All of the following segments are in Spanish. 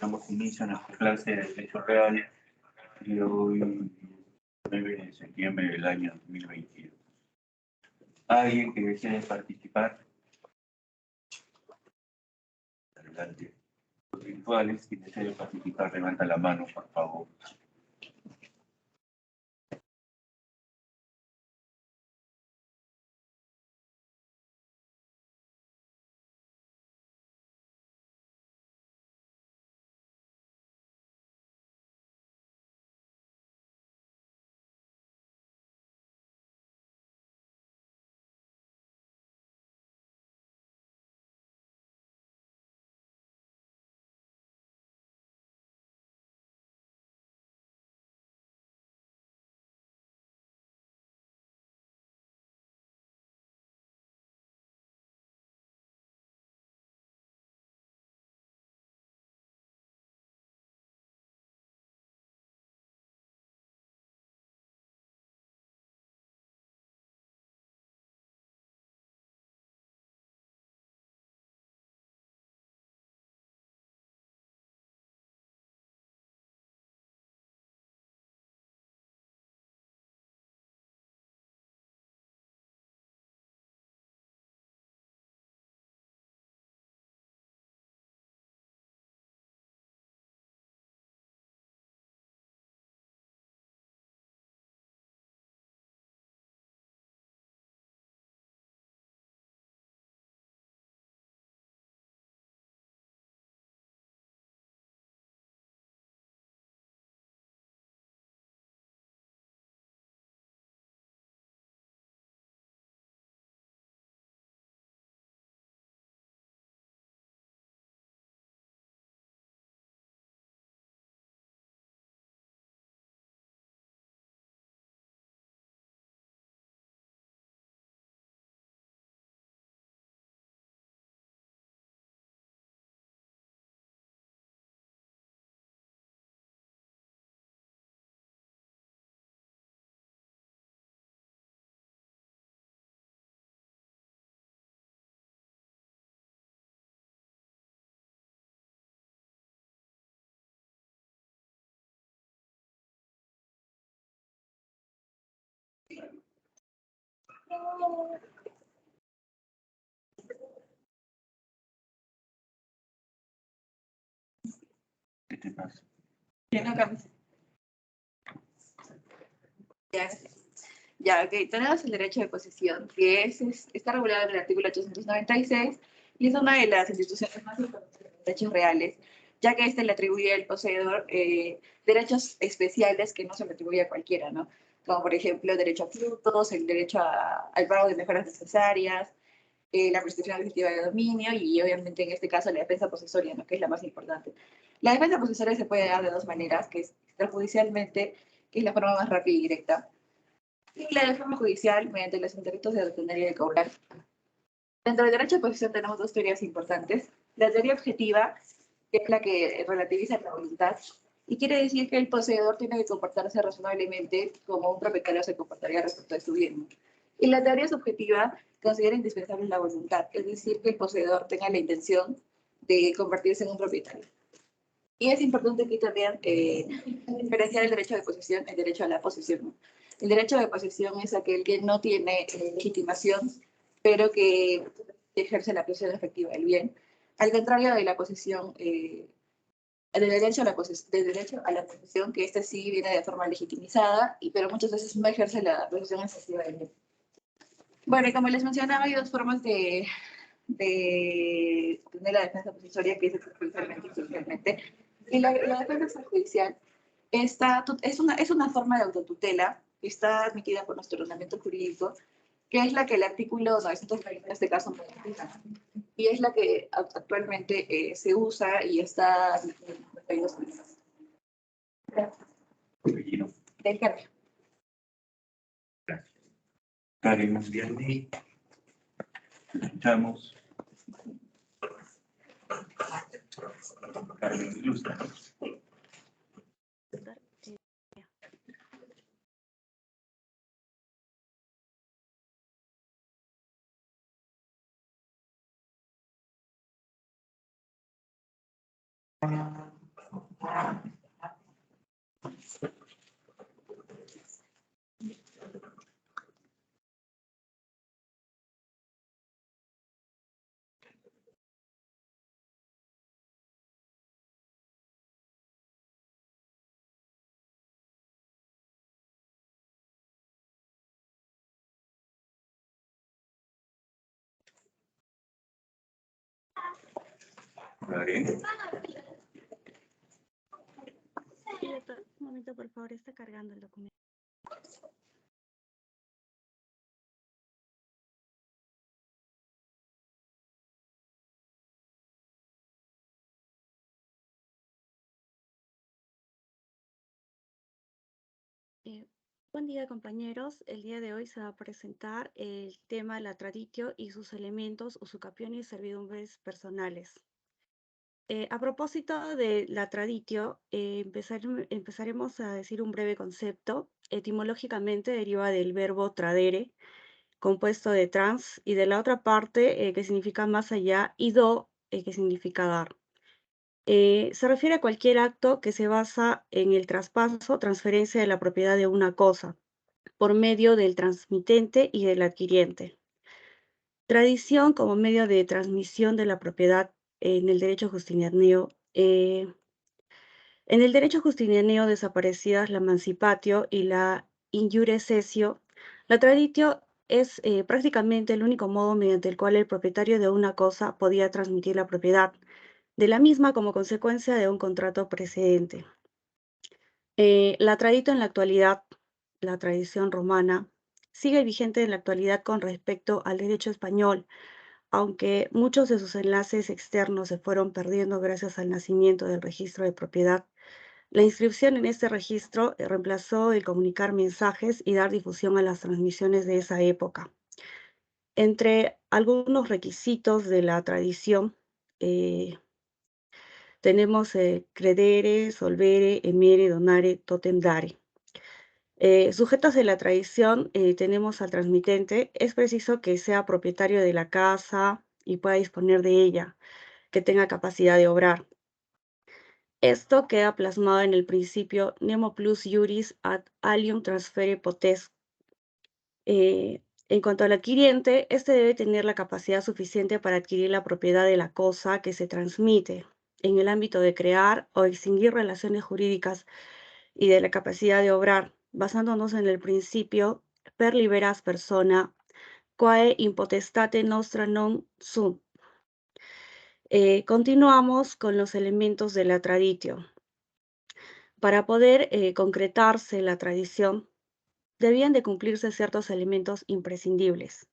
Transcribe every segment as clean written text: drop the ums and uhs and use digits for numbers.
Damos inicio a nuestra clase de Derecho Real de hoy, 9 de septiembre del año 2022. ¿Alguien que desee participar? Adelante. Los virtuales, quien desee participar, levanta la mano, por favor. ¿Qué te pasa? Ya, ok. Tenemos el derecho de posesión, que está regulado en el artículo 896 y es una de las instituciones más importantes de los derechos reales, ya que este le atribuye al poseedor derechos especiales que no se le atribuye a cualquiera, ¿no? Como por ejemplo el derecho a frutos, el derecho al pago de mejoras necesarias, la prescripción efectiva de dominio y obviamente en este caso la defensa posesoria, ¿no? Que es la más importante. La defensa posesoria se puede dar de dos maneras, que es extrajudicialmente, que es la forma más rápida y directa, y la reforma judicial mediante los intentos de obtener y de cobrar. Dentro del derecho de posesión tenemos dos teorías importantes. La teoría objetiva, que es la que relativiza la voluntad, y quiere decir que el poseedor tiene que comportarse razonablemente como un propietario se comportaría respecto de su bien. Y la teoría subjetiva considera indispensable la voluntad, es decir, que el poseedor tenga la intención de convertirse en un propietario. Y es importante aquí también diferenciar el derecho de posesión y el derecho a la posesión. El derecho de posesión es aquel que no tiene legitimación, pero que ejerce la posesión efectiva del bien. Al contrario de la posesión, del derecho a la posesión, que este sí viene de forma legitimizada, pero muchas veces no ejerce la posesión efectiva del bien. Bueno, y como les mencionaba, hay dos formas de tener la defensa posesoria, que es extrajudicialmente y judicialmente. Y la defensa extrajudicial es una forma de autotutela que está admitida por nuestro ordenamiento jurídico, que es la que el artículo 930 en este caso modifica, y es la que actualmente se usa y está en los países unidos. Del cambio. Gracias. Karen Mundialdi. Escuchamos. Carmen Ilustra. Vale. Sí, doctor, un momento, por favor, está cargando el documento. Buen día, compañeros. El día de hoy se va a presentar el tema la traditio y sus elementos, usucapión y servidumbres personales. A propósito de la traditio, empezaremos a decir un breve concepto. Etimológicamente deriva del verbo tradere, compuesto de trans, y de la otra parte, que significa más allá, y do, que significa dar. Se refiere a cualquier acto que se basa en el traspaso, transferencia de la propiedad de una cosa por medio del transmitente y del adquiriente. Tradición como medio de transmisión de la propiedad en el derecho justinianeo. En el derecho justinianeo desaparecidas la mancipatio y la injure cessio, la traditio es prácticamente el único modo mediante el cual el propietario de una cosa podía transmitir la propiedad de la misma como consecuencia de un contrato precedente. La traditio en la actualidad, la tradición romana, sigue vigente en la actualidad con respecto al derecho español, aunque muchos de sus enlaces externos se fueron perdiendo gracias al nacimiento del registro de propiedad. La inscripción en este registro reemplazó el comunicar mensajes y dar difusión a las transmisiones de esa época. Entre algunos requisitos de la tradición, tenemos credere, solvere, emere, donare, totem dare. Sujetos de la tradición, tenemos al transmitente. Es preciso que sea propietario de la casa y pueda disponer de ella, que tenga capacidad de obrar. Esto queda plasmado en el principio nemo plus iuris ad alium transfere potes. En cuanto al adquiriente, este debe tener la capacidad suficiente para adquirir la propiedad de la cosa que se transmite en el ámbito de crear o extinguir relaciones jurídicas y de la capacidad de obrar, basándonos en el principio per liberas persona, quae impotestate nostra non sum. Continuamos con los elementos de la traditio. Para poder concretarse la tradición, debían de cumplirse ciertos elementos imprescindibles.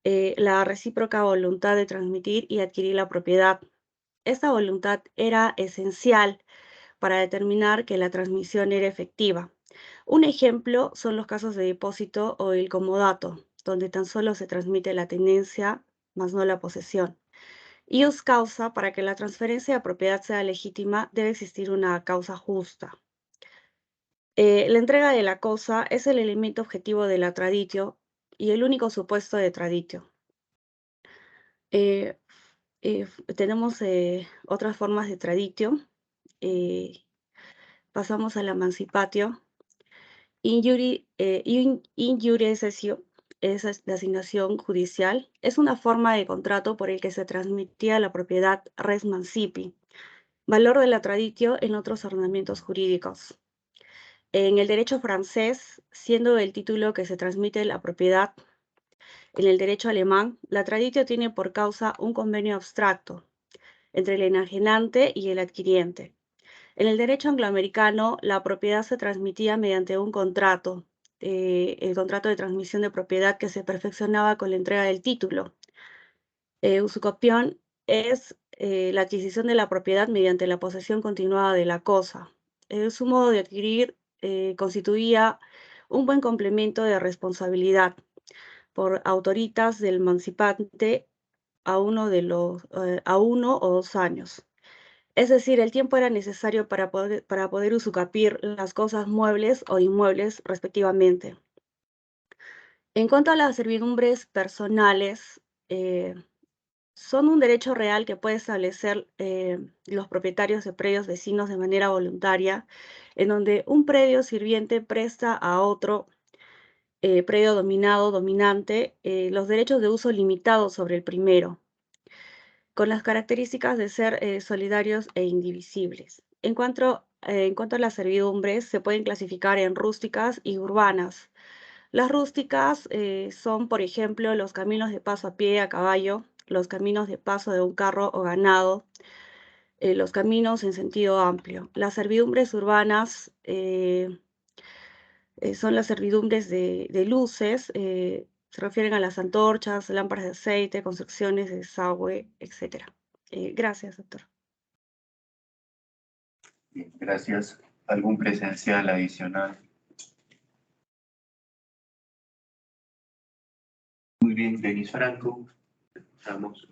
La recíproca voluntad de transmitir y adquirir la propiedad. Esta voluntad era esencial para determinar que la transmisión era efectiva. Un ejemplo son los casos de depósito o el comodato, donde tan solo se transmite la tenencia, más no la posesión. Ius causa, para que la transferencia de propiedad sea legítima, debe existir una causa justa. La entrega de la cosa es el elemento objetivo de la traditio y el único supuesto de traditio. Tenemos otras formas de traditio. Pasamos a la mancipatio. Injure cessio es la asignación judicial. Es una forma de contrato por el que se transmitía la propiedad res mancipi. Valor de la traditio en otros ordenamientos jurídicos. En el derecho francés, siendo el título que se transmite la propiedad, en el derecho alemán, la traditio tiene por causa un convenio abstracto entre el enajenante y el adquiriente. En el derecho angloamericano, la propiedad se transmitía mediante un contrato, el contrato de transmisión de propiedad que se perfeccionaba con la entrega del título. Usucapión es la adquisición de la propiedad mediante la posesión continuada de la cosa. Su modo de adquirir constituía un buen complemento de responsabilidad por autoritas del emancipante a uno o 2 años. Es decir, el tiempo era necesario para poder usucapir las cosas muebles o inmuebles respectivamente. En cuanto a las servidumbres personales, son un derecho real que puede establecer los propietarios de predios vecinos de manera voluntaria, en donde un predio sirviente presta a otro predio dominado, dominante, los derechos de uso limitados sobre el primero, con las características de ser solidarios e indivisibles. En cuanto a las servidumbres, se pueden clasificar en rústicas y urbanas. Las rústicas son, por ejemplo, los caminos de paso a pie, a caballo, los caminos de paso de un carro o ganado, los caminos en sentido amplio. Las servidumbres urbanas son las servidumbres de luces, se refieren a las antorchas, lámparas de aceite, construcciones de desagüe, etc. Gracias, doctor. Bien, gracias. ¿Algún presencial adicional? Muy bien, Denis Franco. Escuchamos.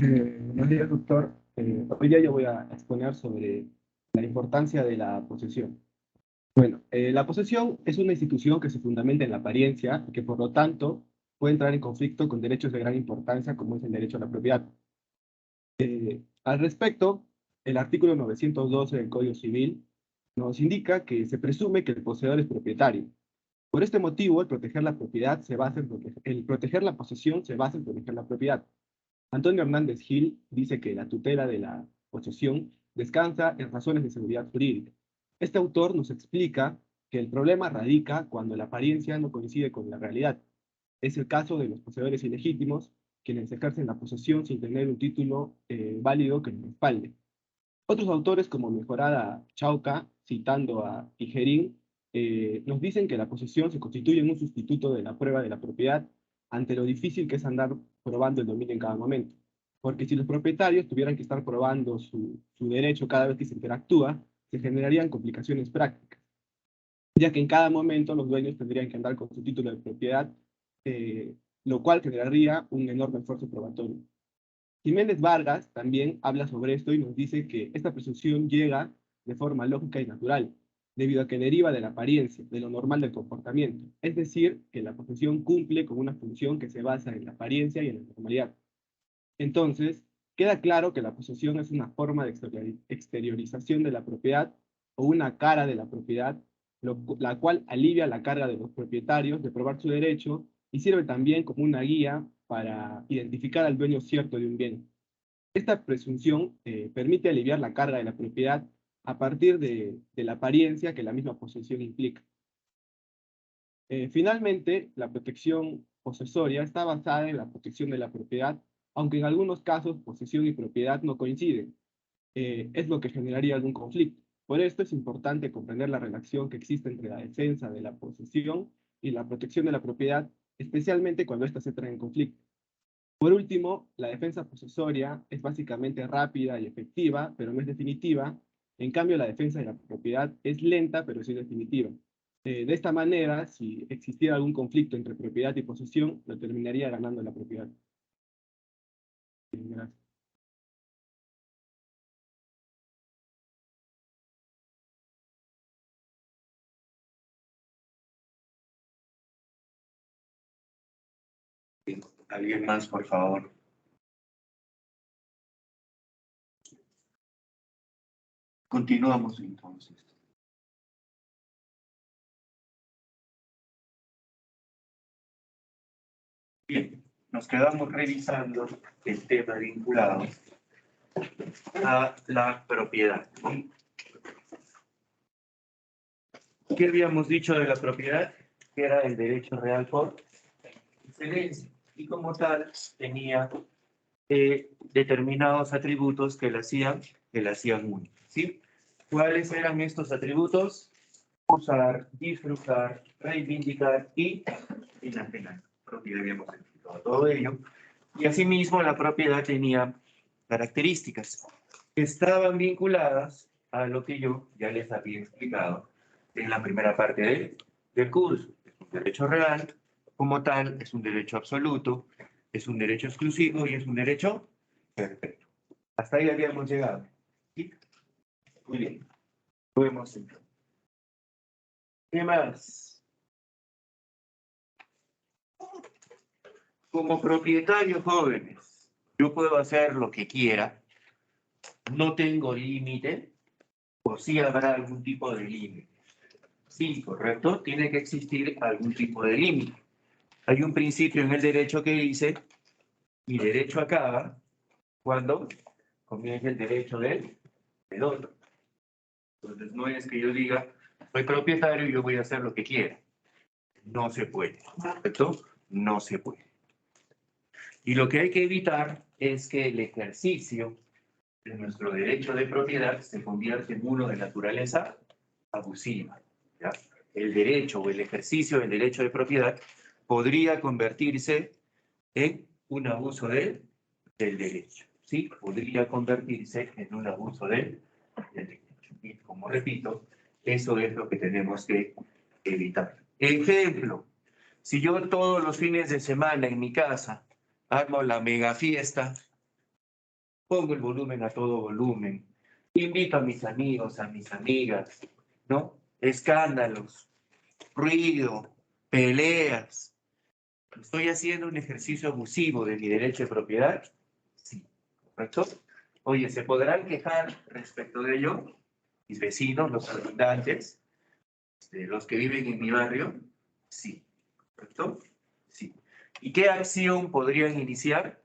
Buenos días, doctor. Hoy día yo voy a exponer sobre la importancia de la posesión. Bueno, la posesión es una institución que se fundamenta en la apariencia y que por lo tanto puede entrar en conflicto con derechos de gran importancia como es el derecho a la propiedad. Al respecto, el artículo 912 del Código Civil nos indica que se presume que el poseedor es propietario. Por este motivo, el proteger la propiedad se basa en el proteger la posesión se basa en proteger la propiedad. Antonio Hernández Gil dice que la tutela de la posesión descansa en razones de seguridad jurídica. Este autor nos explica que el problema radica cuando la apariencia no coincide con la realidad. Es el caso de los poseedores ilegítimos, quienes ejercen la posesión sin tener un título válido que los respalde. Otros autores, como Mejorada Chauca, citando a Tijerín, nos dicen que la posesión se constituye en un sustituto de la prueba de la propiedad ante lo difícil que es andar probando el dominio en cada momento. Porque si los propietarios tuvieran que estar probando su derecho cada vez que se interactúa, se generarían complicaciones prácticas, ya que en cada momento los dueños tendrían que andar con su título de propiedad, lo cual generaría un enorme esfuerzo probatorio. Jiménez Vargas también habla sobre esto y nos dice que esta presunción llega de forma lógica y natural, debido a que deriva de la apariencia, de lo normal del comportamiento. Es decir, que la posesión cumple con una función que se basa en la apariencia y en la normalidad. Entonces, queda claro que la posesión es una forma de exteriorización de la propiedad o una cara de la propiedad, la cual alivia la carga de los propietarios de probar su derecho y sirve también como una guía para identificar al dueño cierto de un bien. Esta presunción permite aliviar la carga de la propiedad a partir de la apariencia que la misma posesión implica. Finalmente, la protección posesoria está basada en la protección de la propiedad, aunque en algunos casos posesión y propiedad no coinciden. Es lo que generaría algún conflicto. Por esto es importante comprender la relación que existe entre la defensa de la posesión y la protección de la propiedad, especialmente cuando éstas entran en conflicto. Por último, la defensa posesoria es básicamente rápida y efectiva, pero no es definitiva. En cambio, la defensa de la propiedad es lenta, pero sí definitiva. De esta manera, si existiera algún conflicto entre propiedad y posesión, lo terminaría ganando la propiedad. Gracias. ¿Alguien más, por favor? Continuamos entonces. Bien, nos quedamos revisando el tema vinculado a la propiedad. ¿Qué habíamos dicho de la propiedad? Que era el derecho real por excelencia y como tal tenía determinados atributos que la hacían única, ¿sí? ¿Cuáles eran estos atributos? Usar, disfrutar, reivindicar y enajenar. Propiedad, habíamos explicado todo ello. Y asimismo la propiedad tenía características que estaban vinculadas a lo que yo ya les había explicado en la primera parte del curso. Es un derecho real como tal, es un derecho absoluto, es un derecho exclusivo y es un derecho perpetuo. Hasta ahí habíamos llegado. ¿Sí? Muy bien. Lo hemos hecho. ¿Qué más? Como propietario, jóvenes, yo puedo hacer lo que quiera, no tengo límite, o sí habrá algún tipo de límite. Sí, correcto, tiene que existir algún tipo de límite. Hay un principio en el derecho que dice, mi derecho acaba cuando comienza el derecho del otro. Entonces no es que yo diga, soy propietario y yo voy a hacer lo que quiera. No se puede, ¿correcto? No se puede. Y lo que hay que evitar es que el ejercicio de nuestro derecho de propiedad se convierta en uno de naturaleza abusiva. ¿Ya? El derecho o el ejercicio del derecho de propiedad podría convertirse en un abuso del derecho. ¿Sí? Podría convertirse en un abuso del derecho. Y como repito, eso es lo que tenemos que evitar. Ejemplo, si yo todos los fines de semana en mi casa armo la mega fiesta, pongo el volumen a todo volumen, invito a mis amigos, a mis amigas, ¿no? Escándalos, ruido, peleas. ¿Estoy haciendo un ejercicio abusivo de mi derecho de propiedad? Sí, ¿correcto? Oye, ¿se podrán quejar respecto de ello mis vecinos, los habitantes, los que viven en mi barrio? Sí, ¿correcto? Sí. ¿Y qué acción podrían iniciar?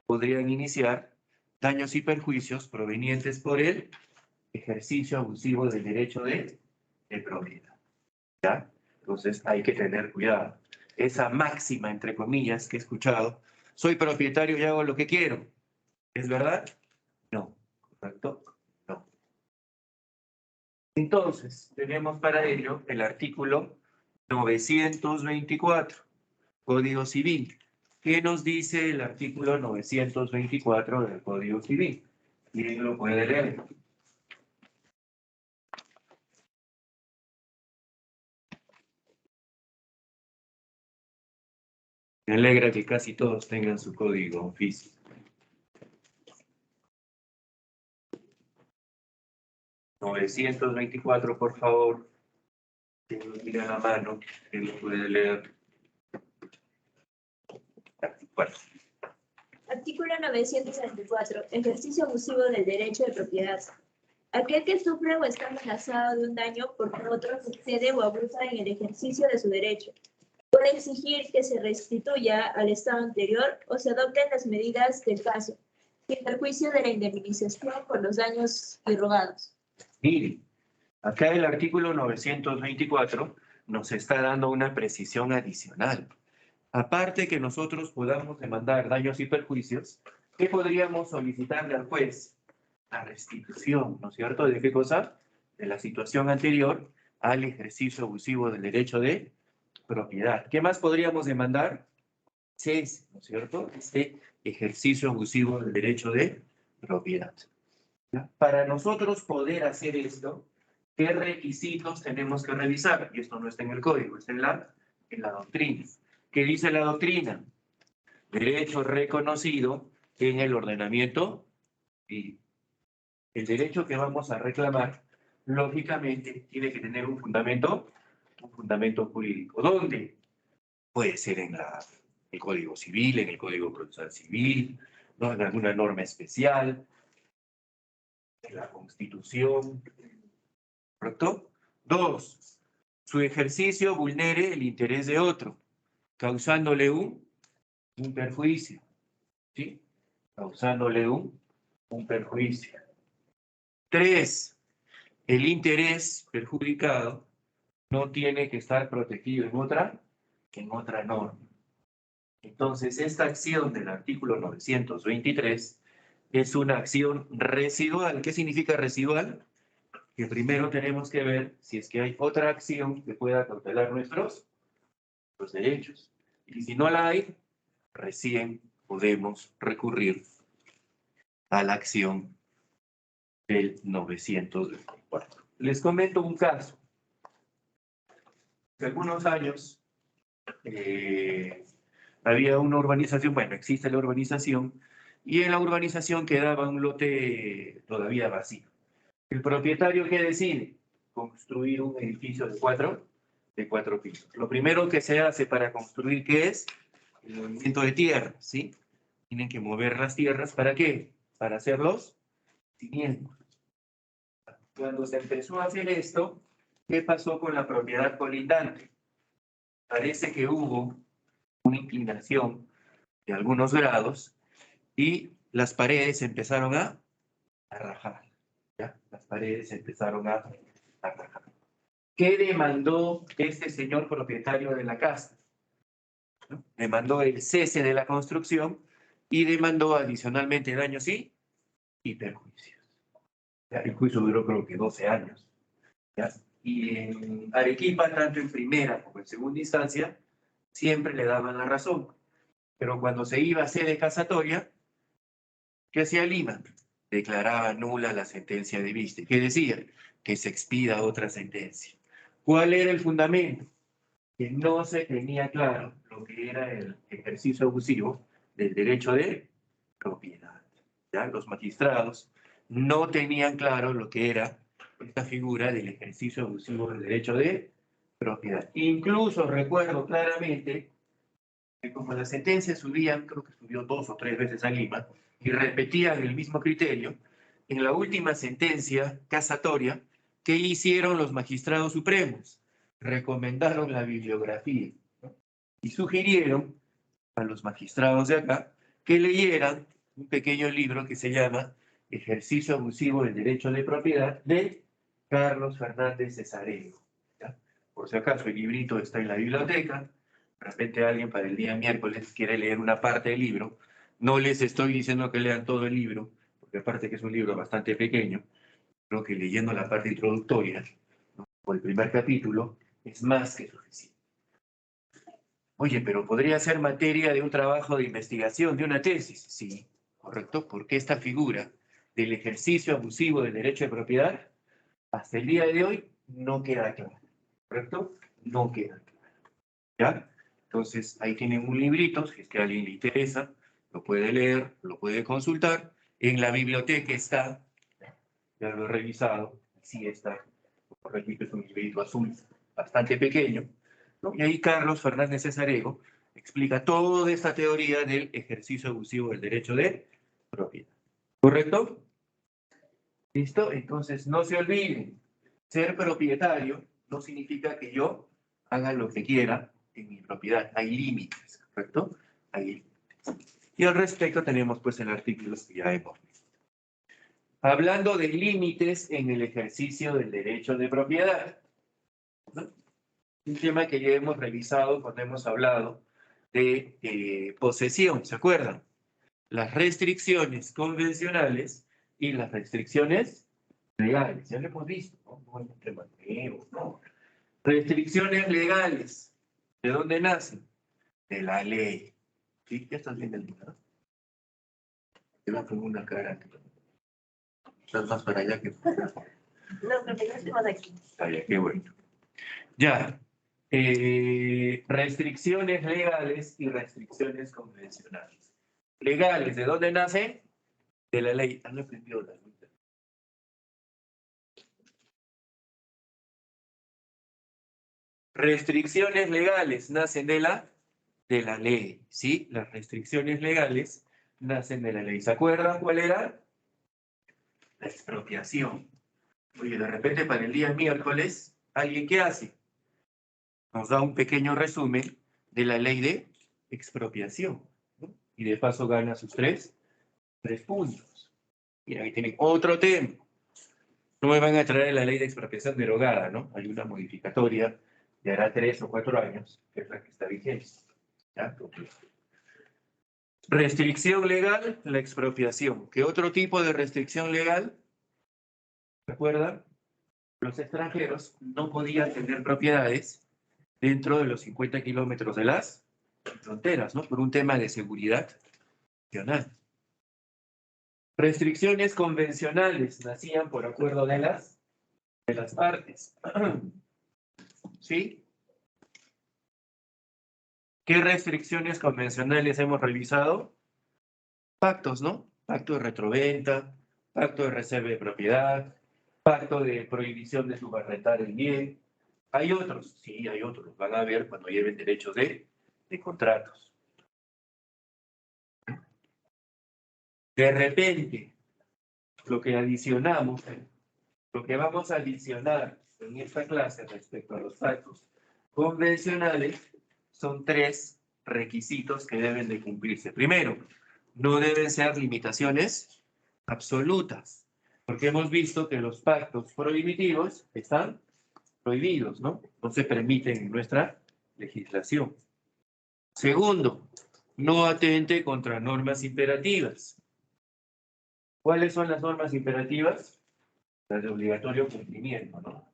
Podrían iniciar daños y perjuicios provenientes por el ejercicio abusivo del derecho de propiedad. ¿Ya? Entonces hay que tener cuidado. Esa máxima, entre comillas, que he escuchado, soy propietario y hago lo que quiero. ¿Es verdad? No. ¿Correcto? No. Entonces, tenemos para ello el artículo 924, Código Civil. ¿Qué nos dice el artículo 924 del Código Civil? ¿Quién lo puede leer? Me alegra que casi todos tengan su código físico. 924, por favor. Quien lo tiene a la mano, quien lo puede leer. Bueno, Artículo 964. Ejercicio abusivo del derecho de propiedad. Aquel que sufre o está amenazado de un daño porque otro excede o abusa en el ejercicio de su derecho, puede exigir que se restituya al estado anterior o se adopten las medidas del caso, sin perjuicio de la indemnización por los daños irrogados. miren, acá el artículo 924 nos está dando una precisión adicional. Aparte que nosotros podamos demandar daños y perjuicios, ¿qué podríamos solicitarle al juez? La restitución, ¿no es cierto? ¿De qué cosa? De la situación anterior al ejercicio abusivo del derecho de propiedad. ¿Qué más podríamos demandar? Cese, ¿no es cierto? Este ejercicio abusivo del derecho de propiedad. ¿Ya? Para nosotros poder hacer esto, ¿qué requisitos tenemos que revisar? Y esto no está en el código, está en la doctrina. ¿Qué dice la doctrina? Derecho reconocido en el ordenamiento y el derecho que vamos a reclamar, lógicamente, tiene que tener un fundamento jurídico. ¿Dónde? Puede ser en el Código Civil, en el Código Procesal Civil, ¿no? En alguna norma especial, en la Constitución, ¿correcto? Dos, su ejercicio vulnere el interés de otro, causándole un perjuicio, ¿sí? Causándole un perjuicio. Tres, el interés perjudicado no tiene que estar protegido en otra norma. Entonces, esta acción del artículo 923 es una acción residual. ¿Qué significa residual? Que primero tenemos que ver si es que hay otra acción que pueda cautelar nuestros derechos. Y si no la hay, recién podemos recurrir a la acción del 924. Les comento un caso. Hace algunos años había una urbanización, bueno, existe la urbanización, y en la urbanización quedaba un lote todavía vacío. El propietario, ¿qué decide? Construir un edificio de cuatro pisos. Lo primero que se hace para construir, ¿qué es? El movimiento de tierra, ¿sí? Tienen que mover las tierras, ¿para qué? Para hacer los cimientos. Cuando se empezó a hacer esto, ¿qué pasó con la propiedad colindante? Parece que hubo una inclinación de algunos grados y las paredes empezaron a rajar. ¿Ya? Las paredes empezaron a rajar. ¿Qué demandó este señor propietario de la casa? ¿No? Demandó el cese de la construcción y demandó adicionalmente daños y perjuicios. ¿Ya? El juicio duró creo que 12 años. ¿Ya? Y en Arequipa, tanto en primera como en segunda instancia, siempre le daban la razón. Pero cuando se iba a sede casatoria, ¿qué hacía Lima? Declaraba nula la sentencia de vista. ¿Qué decía? Que se expida otra sentencia. ¿Cuál era el fundamento? Que no se tenía claro lo que era el ejercicio abusivo del derecho de propiedad. ¿Ya? Los magistrados no tenían claro lo que era esta figura del ejercicio abusivo del derecho de propiedad. Incluso recuerdo claramente que como las sentencias subían, creo que subió 2 o 3 veces a Lima, y repetían el mismo criterio, en la última sentencia casatoria, ¿qué hicieron los magistrados supremos? Recomendaron la bibliografía, ¿no? Y sugirieron a los magistrados de acá que leyeran un pequeño libro que se llama Ejercicio abusivo del derecho de propiedad de Carlos Fernández Cesareo. ¿Ya? Por si acaso el librito está en la biblioteca, de repente alguien para el día miércoles quiere leer una parte del libro, no les estoy diciendo que lean todo el libro, porque aparte que es un libro bastante pequeño, creo que leyendo la parte introductoria, ¿no? O el primer capítulo, es más que suficiente. Oye, pero podría ser materia de un trabajo de investigación, de una tesis. Sí, correcto, porque esta figura del ejercicio abusivo del derecho de propiedad, hasta el día de hoy, no queda clara. ¿Correcto? No queda clara. ¿Ya? Entonces, ahí tienen un librito, si es que a alguien le interesa, lo puede leer, lo puede consultar. En la biblioteca está, ya lo he revisado, sí está. Repito, es un librito azul bastante pequeño, ¿no? Y ahí Carlos Fernández Cesarego explica toda esta teoría del ejercicio abusivo del derecho de propiedad. ¿Correcto? ¿Listo? Entonces, no se olviden, ser propietario no significa que yo haga lo que quiera en mi propiedad. Hay límites, ¿correcto? Hay límites. Y al respecto tenemos pues el artículo que ya hemos visto. Hablando de límites en el ejercicio del derecho de propiedad, ¿no? Un tema que ya hemos revisado cuando hemos hablado de posesión, ¿se acuerdan? Las restricciones convencionales y las restricciones legales, ya lo hemos visto, ¿no? No hay un tema nuevo, ¿no? Restricciones legales, ¿de dónde nacen? De la ley. ¿Sí? Ya estás viendo el tema. Te veo con una cara que estás más para allá que para acá. No, creo que no estemos aquí. Vaya, qué bueno. Ya. Restricciones legales y restricciones convencionales. Legales, ¿de dónde nacen? De la ley. Han aprendido la ley. Restricciones legales nacen de la ley, ¿sí? Las restricciones legales nacen de la ley. ¿Se acuerdan cuál era? La expropiación. Oye, de repente para el día miércoles, ¿alguien qué hace? Nos da un pequeño resumen de la ley de expropiación, ¿no? Y de paso gana sus tres puntos. Mira, ahí tienen otro tema. No me van a traer la ley de expropiación derogada, ¿no? Hay una modificatoria de hará 3 o 4 años, que es la que está vigente. ¿Ya? Restricción legal, la expropiación. ¿Qué otro tipo de restricción legal? ¿Recuerdan? Los extranjeros no podían tener propiedades dentro de los 50 kilómetros de las fronteras, ¿no? Por un tema de seguridad nacional. Restricciones convencionales nacían por acuerdo de las partes. ¿Sí? ¿Qué restricciones convencionales hemos revisado? Pactos, ¿no? Pacto de retroventa, pacto de reserva de propiedad, pacto de prohibición de subarrentar el bien. ¿Hay otros? Sí, hay otros. Van a ver cuando lleven derechos de contratos. De repente, lo que adicionamos, lo que vamos a adicionar en esta clase respecto a los pactos convencionales son 3 requisitos que deben de cumplirse. Primero, no deben ser limitaciones absolutas, porque hemos visto que los pactos prohibitivos están prohibidos, ¿no? No se permiten en nuestra legislación. Segundo, no atente contra normas imperativas. ¿Cuáles son las normas imperativas? Las de obligatorio cumplimiento, ¿no?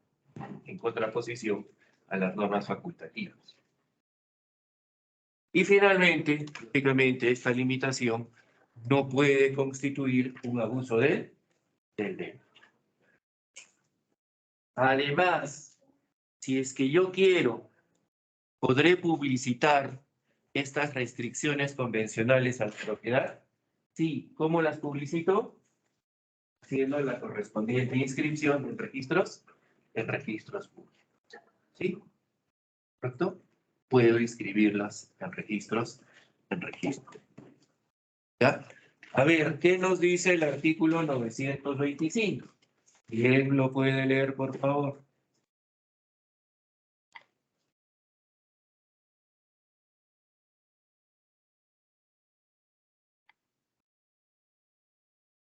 En contraposición a las normas facultativas. Y finalmente, prácticamente esta limitación no puede constituir un abuso del derecho. Además, si es que yo quiero, podré publicitar estas restricciones convencionales a la propiedad. Sí, ¿cómo las publicito? Haciendo la correspondiente inscripción en registros públicos. ¿Sí? ¿Correcto? Puedo inscribirlas en registros. ¿Ya? A ver, ¿qué nos dice el artículo 925? ¿Quién lo puede leer, por favor?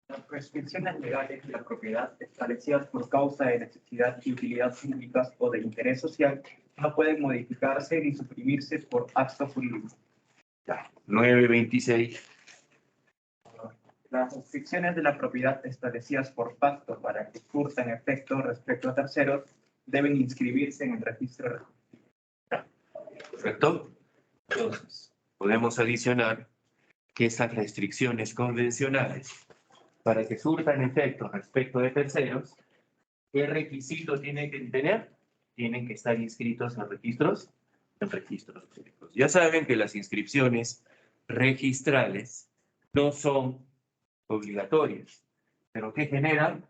Las restricciones legales de la propiedad establecidas por causa de necesidad y utilidad públicas o de interés social no pueden modificarse ni suprimirse por acto jurídico. Ya, 926. Las restricciones de la propiedad establecidas por pacto para que surtan efecto respecto a terceros deben inscribirse en el registro. ¿Correcto? Entonces, podemos adicionar que esas restricciones convencionales, para que surtan efecto respecto de terceros, ¿qué requisito tienen que tener? Tienen que estar inscritos en registros públicos. Ya saben que las inscripciones registrales no son obligatorias, pero ¿qué generan?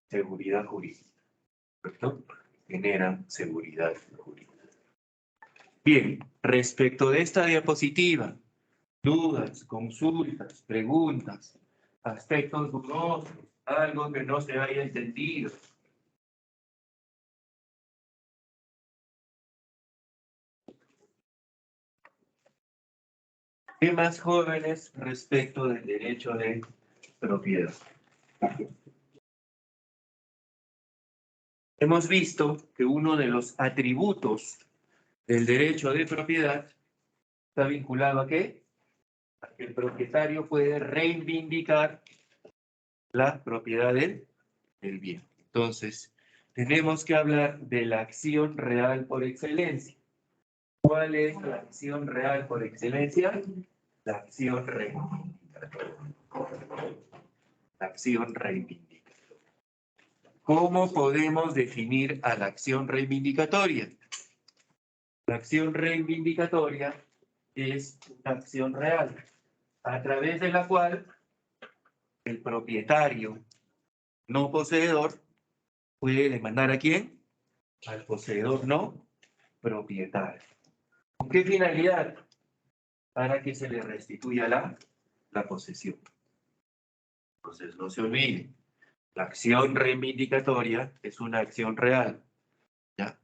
Seguridad jurídica. ¿Correcto? Generan seguridad jurídica. Bien, respecto de esta diapositiva, dudas, consultas, preguntas, aspectos dudosos, algo que no se haya entendido. Temas jóvenes respecto del derecho de propiedad. Hemos visto que uno de los atributos del derecho de propiedad está vinculado a ¿qué? A que el propietario puede reivindicar la propiedad del bien. Entonces, tenemos que hablar de la acción real por excelencia. ¿Cuál es la acción real por excelencia? La acción reivindicatoria. La acción reivindicatoria. ¿Cómo podemos definir a la acción reivindicatoria? La acción reivindicatoria es una acción real, a través de la cual el propietario no poseedor puede demandar ¿a quién? Al poseedor no propietario. ¿Con qué finalidad? Para que se le restituya la posesión. Entonces, no se olviden, la acción reivindicatoria es una acción real. ¿Ya?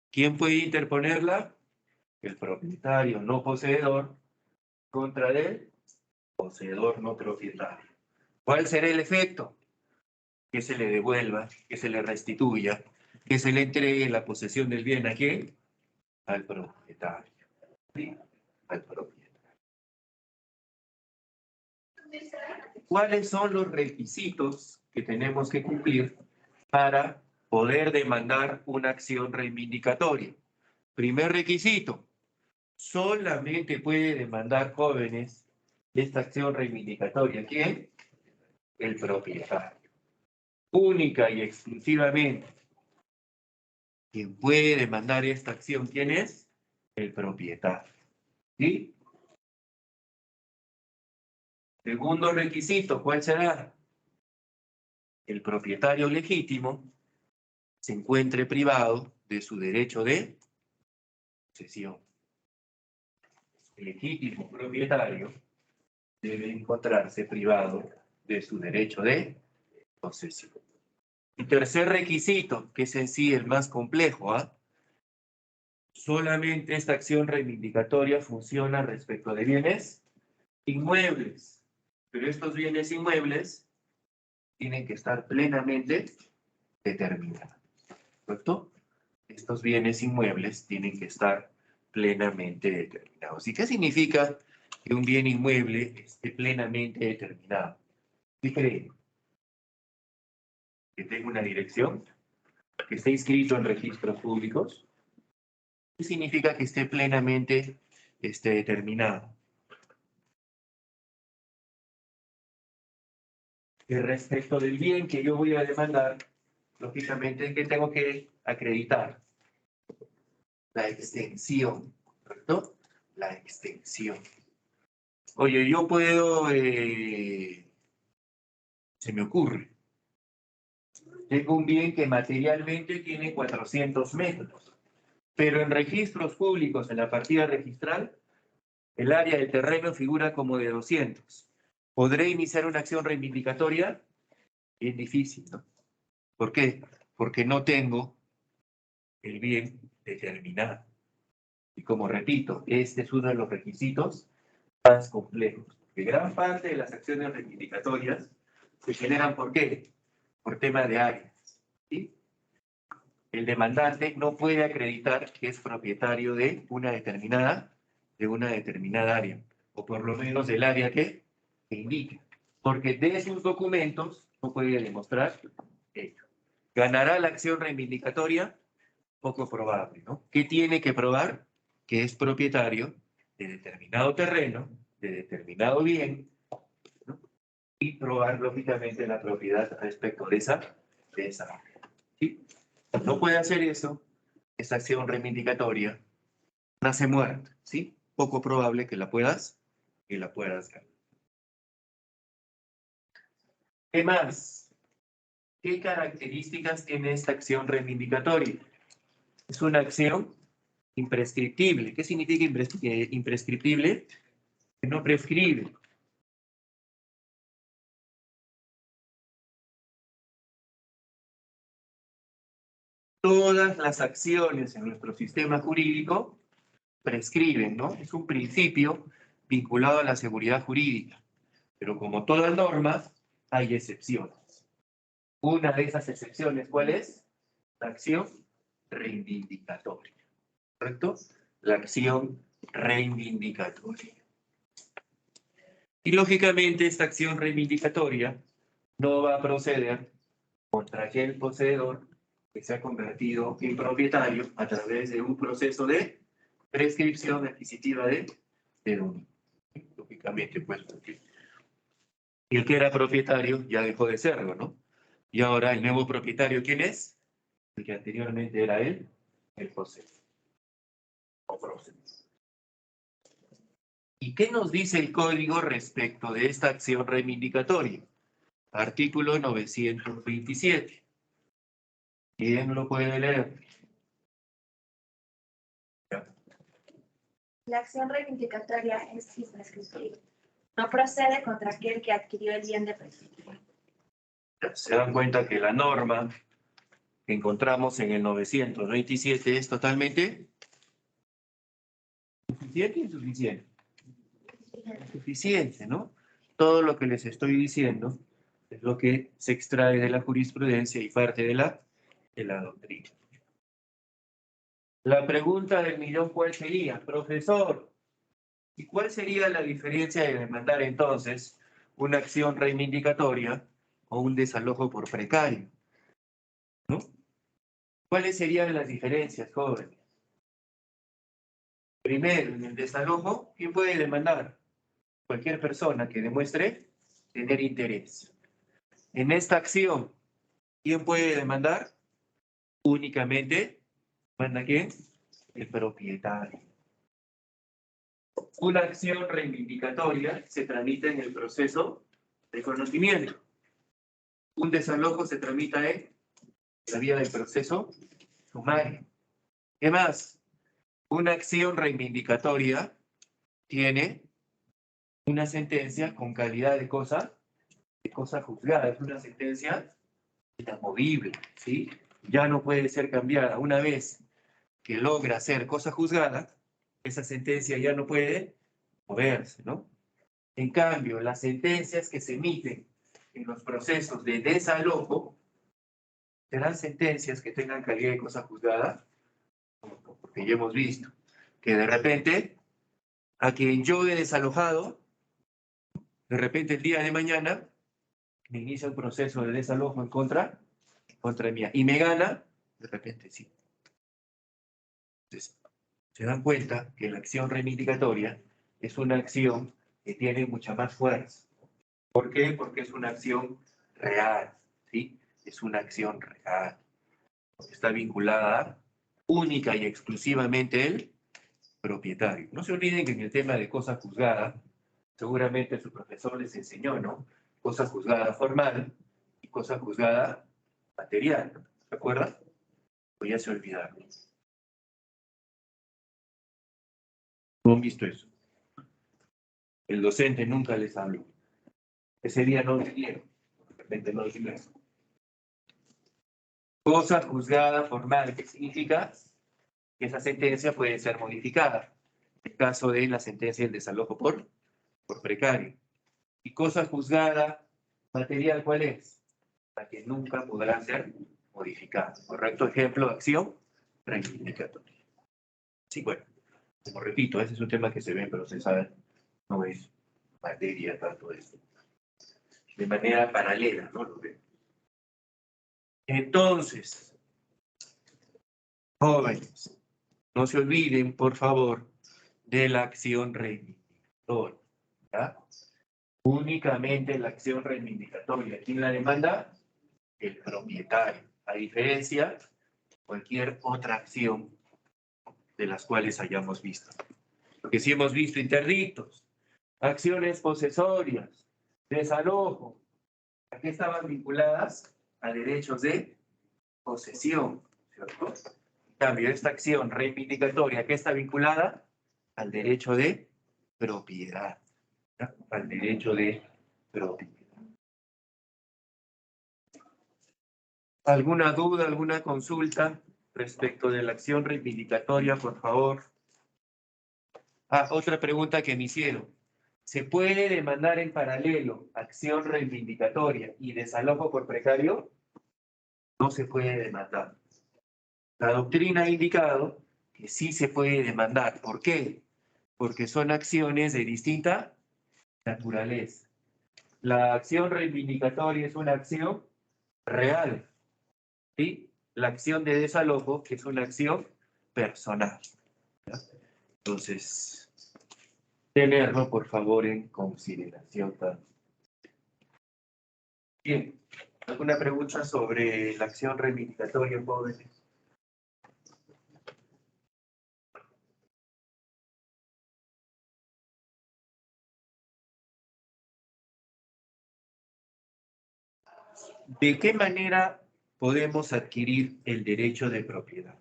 ¿Quién puede interponerla? El propietario no poseedor contra el poseedor no propietario. ¿Cuál será el efecto? Que se le devuelva, que se le restituya, que se le entregue la posesión del bien ¿a quién? Al propietario. ¿Sí? Al propietario. ¿Cuáles son los requisitos que tenemos que cumplir para poder demandar una acción reivindicatoria? Primer requisito, solamente puede demandar jóvenes esta acción reivindicatoria. ¿Quién? El propietario. Única y exclusivamente. Quien puede demandar esta acción, ¿quién es? El propietario. ¿Sí? Segundo requisito, ¿cuál será? El propietario legítimo se encuentre privado de su derecho de posesión. El legítimo propietario debe encontrarse privado de su derecho de posesión. Y tercer requisito, que es en sí el más complejo, solamente esta acción reivindicatoria funciona respecto de bienes inmuebles. Pero estos bienes inmuebles tienen que estar plenamente determinados. ¿Correcto? Estos bienes inmuebles tienen que estar plenamente determinados. ¿Y qué significa que un bien inmueble esté plenamente determinado? ¿Qué creen? ¿Que tenga una dirección? ¿Que esté inscrito en registros públicos? ¿Qué significa que esté plenamente determinado? Que respecto del bien que yo voy a demandar, lógicamente, ¿qué tengo que acreditar? La extensión, ¿correcto? La extensión. Oye, yo puedo, se me ocurre, tengo un bien que materialmente tiene 400 metros, pero en registros públicos, en la partida registral, el área del terreno figura como de 200. ¿Podré iniciar una acción reivindicatoria? Es difícil, ¿no? ¿Por qué? Porque no tengo el bien determinado. Y como repito, este es uno de los requisitos más complejos. Que gran parte de las acciones reivindicatorias se generan ¿por qué? Por tema de áreas. ¿Sí? El demandante no puede acreditar que es propietario de una determinada área, o por lo menos del área que indica, porque de sus documentos no puede demostrar ello. ¿Ganará la acción reivindicatoria? Poco probable, ¿no? ¿Qué tiene que probar? Que es propietario de determinado terreno, de determinado bien, ¿no? Y probar lógicamente la propiedad respecto de esa área. ¿Sí? No puede hacer eso, esa acción reivindicatoria nace muerta, ¿sí? Poco probable que la puedas ganar. ¿Qué más? ¿Qué características tiene esta acción reivindicatoria? Es una acción imprescriptible. ¿Qué significa imprescriptible? Que no prescribe. Todas las acciones en nuestro sistema jurídico prescriben, ¿no? Es un principio vinculado a la seguridad jurídica. Pero como toda norma, hay excepciones. Una de esas excepciones, ¿cuál es? La acción reivindicatoria. ¿Correcto? La acción reivindicatoria. Y lógicamente esta acción reivindicatoria no va a proceder contra aquel poseedor que se ha convertido en propietario a través de un proceso de prescripción adquisitiva de dominio. Lógicamente, pues, porque el que era propietario ya dejó de serlo, ¿no? Y ahora el nuevo propietario, ¿quién es? El que anteriormente era él, el poseedor. O proceso. ¿Y qué nos dice el código respecto de esta acción reivindicatoria? Artículo 927. ¿Quién lo puede leer? La acción reivindicatoria es imprescriptible. No procede contra aquel que adquirió el bien de prescripción. Se dan cuenta que la norma que encontramos en el 927 es totalmente suficiente y insuficiente. Suficiente, ¿no? Todo lo que les estoy diciendo es lo que se extrae de la jurisprudencia y parte de la doctrina. La pregunta del millón, ¿cuál sería? Profesor, ¿y cuál sería la diferencia de demandar entonces una acción reivindicatoria o un desalojo por precario? ¿No? ¿Cuáles serían las diferencias, jóvenes? Primero, en el desalojo, ¿quién puede demandar? Cualquier persona que demuestre tener interés. En esta acción, ¿quién puede demandar? Únicamente, ¿manda quién? El propietario. Una acción reivindicatoria se tramita en el proceso de conocimiento. Un desalojo se tramita en la vía del proceso sumario. ¿Qué más? Una acción reivindicatoria tiene una sentencia con calidad de cosa juzgada. Es una sentencia inamovible, ¿sí? Ya no puede ser cambiada. Una vez que logra ser cosa juzgada, esa sentencia ya no puede moverse, ¿no? En cambio, las sentencias que se emiten en los procesos de desalojo serán sentencias que tengan calidad de cosa juzgada, porque ya hemos visto que de repente a quien yo he desalojado, de repente el día de mañana me inicia un proceso de desalojo en contra mía y me gana, de repente sí. Entonces, se dan cuenta que la acción reivindicatoria es una acción que tiene mucha más fuerza. ¿Por qué? Porque es una acción real, ¿sí? Es una acción real. Está vinculada única y exclusivamente el propietario. No se olviden que en el tema de cosa juzgada, seguramente su profesor les enseñó, ¿no? Cosa juzgada formal y cosa juzgada material. ¿Se acuerdan? Pues ya se olvidaron. ¿No han visto eso? El docente nunca les habló. Ese día no vinieron. De repente no vinieron. Cosa juzgada formal, ¿qué significa? Que esa sentencia puede ser modificada. En el caso de la sentencia del desalojo por precario. Y cosa juzgada material, ¿cuál es? La que nunca podrá ser modificada. ¿Correcto? Ejemplo, acción reivindicatoria. Sí, bueno, como repito, ese es un tema que se ve, pero se sabe, no es materia tanto esto. De manera paralela, ¿no? Lo veo. Entonces, jóvenes, no se olviden, por favor, de la acción reivindicatoria. ¿Ya? Únicamente la acción reivindicatoria. ¿Quién la demanda? El propietario. A diferencia de cualquier otra acción de las cuales hayamos visto. Porque si hemos visto interdictos, acciones posesorias, desalojo, ¿a qué estaban vinculadas? A derechos de posesión, ¿cierto? En cambio, esta acción reivindicatoria, ¿a qué está vinculada? Al derecho de propiedad. ¿Ya? Al derecho de propiedad. ¿Alguna duda, alguna consulta respecto de la acción reivindicatoria, por favor? Ah, otra pregunta que me hicieron. ¿Se puede demandar en paralelo acción reivindicatoria y desalojo por precario? No se puede demandar. La doctrina ha indicado que sí se puede demandar. ¿Por qué? Porque son acciones de distinta naturaleza. La acción reivindicatoria es una acción real, ¿sí? La acción de desalojo es una acción personal. ¿Ya? Entonces, tenerlo por favor en consideración también. Bien, ¿alguna pregunta sobre la acción reivindicatoria, jóvenes? ¿De qué manera podemos adquirir el derecho de propiedad?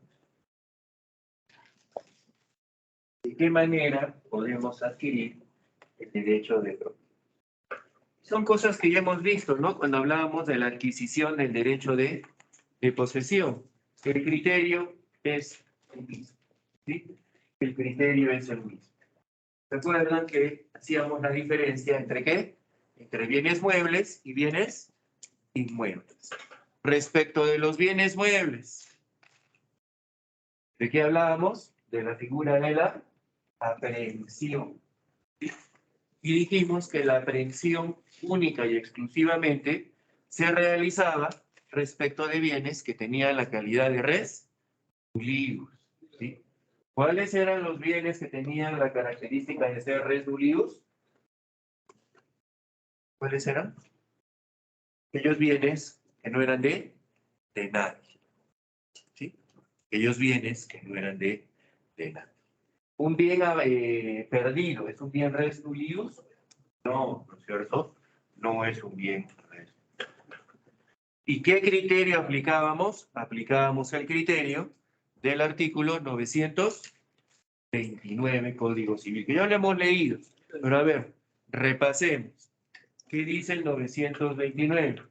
¿De qué manera podemos adquirir el derecho de propiedad? Son cosas que ya hemos visto, ¿no? Cuando hablábamos de la adquisición del derecho de posesión. El criterio es el mismo, ¿sí? El criterio es el mismo. ¿Se acuerdan que hacíamos la diferencia entre qué? Entre bienes muebles y bienes inmuebles. Respecto de los bienes muebles, ¿de qué hablábamos? De la figura de la aprehensión. ¿Sí? Y dijimos que la aprehensión única y exclusivamente se realizaba respecto de bienes que tenían la calidad de res nullius, ¿sí? ¿Cuáles eran los bienes que tenían la característica de ser res nullius? ¿Cuáles eran? Aquellos bienes que no eran de nadie, ¿sí? Aquellos bienes que no eran de nadie. un bien perdido, ¿es un bien res nullius? No, ¿no es cierto? No es un bien res. ¿Y qué criterio aplicábamos? Aplicábamos el criterio del artículo 929 Código Civil, que ya lo hemos leído. Pero a ver, repasemos. ¿Qué dice el 929?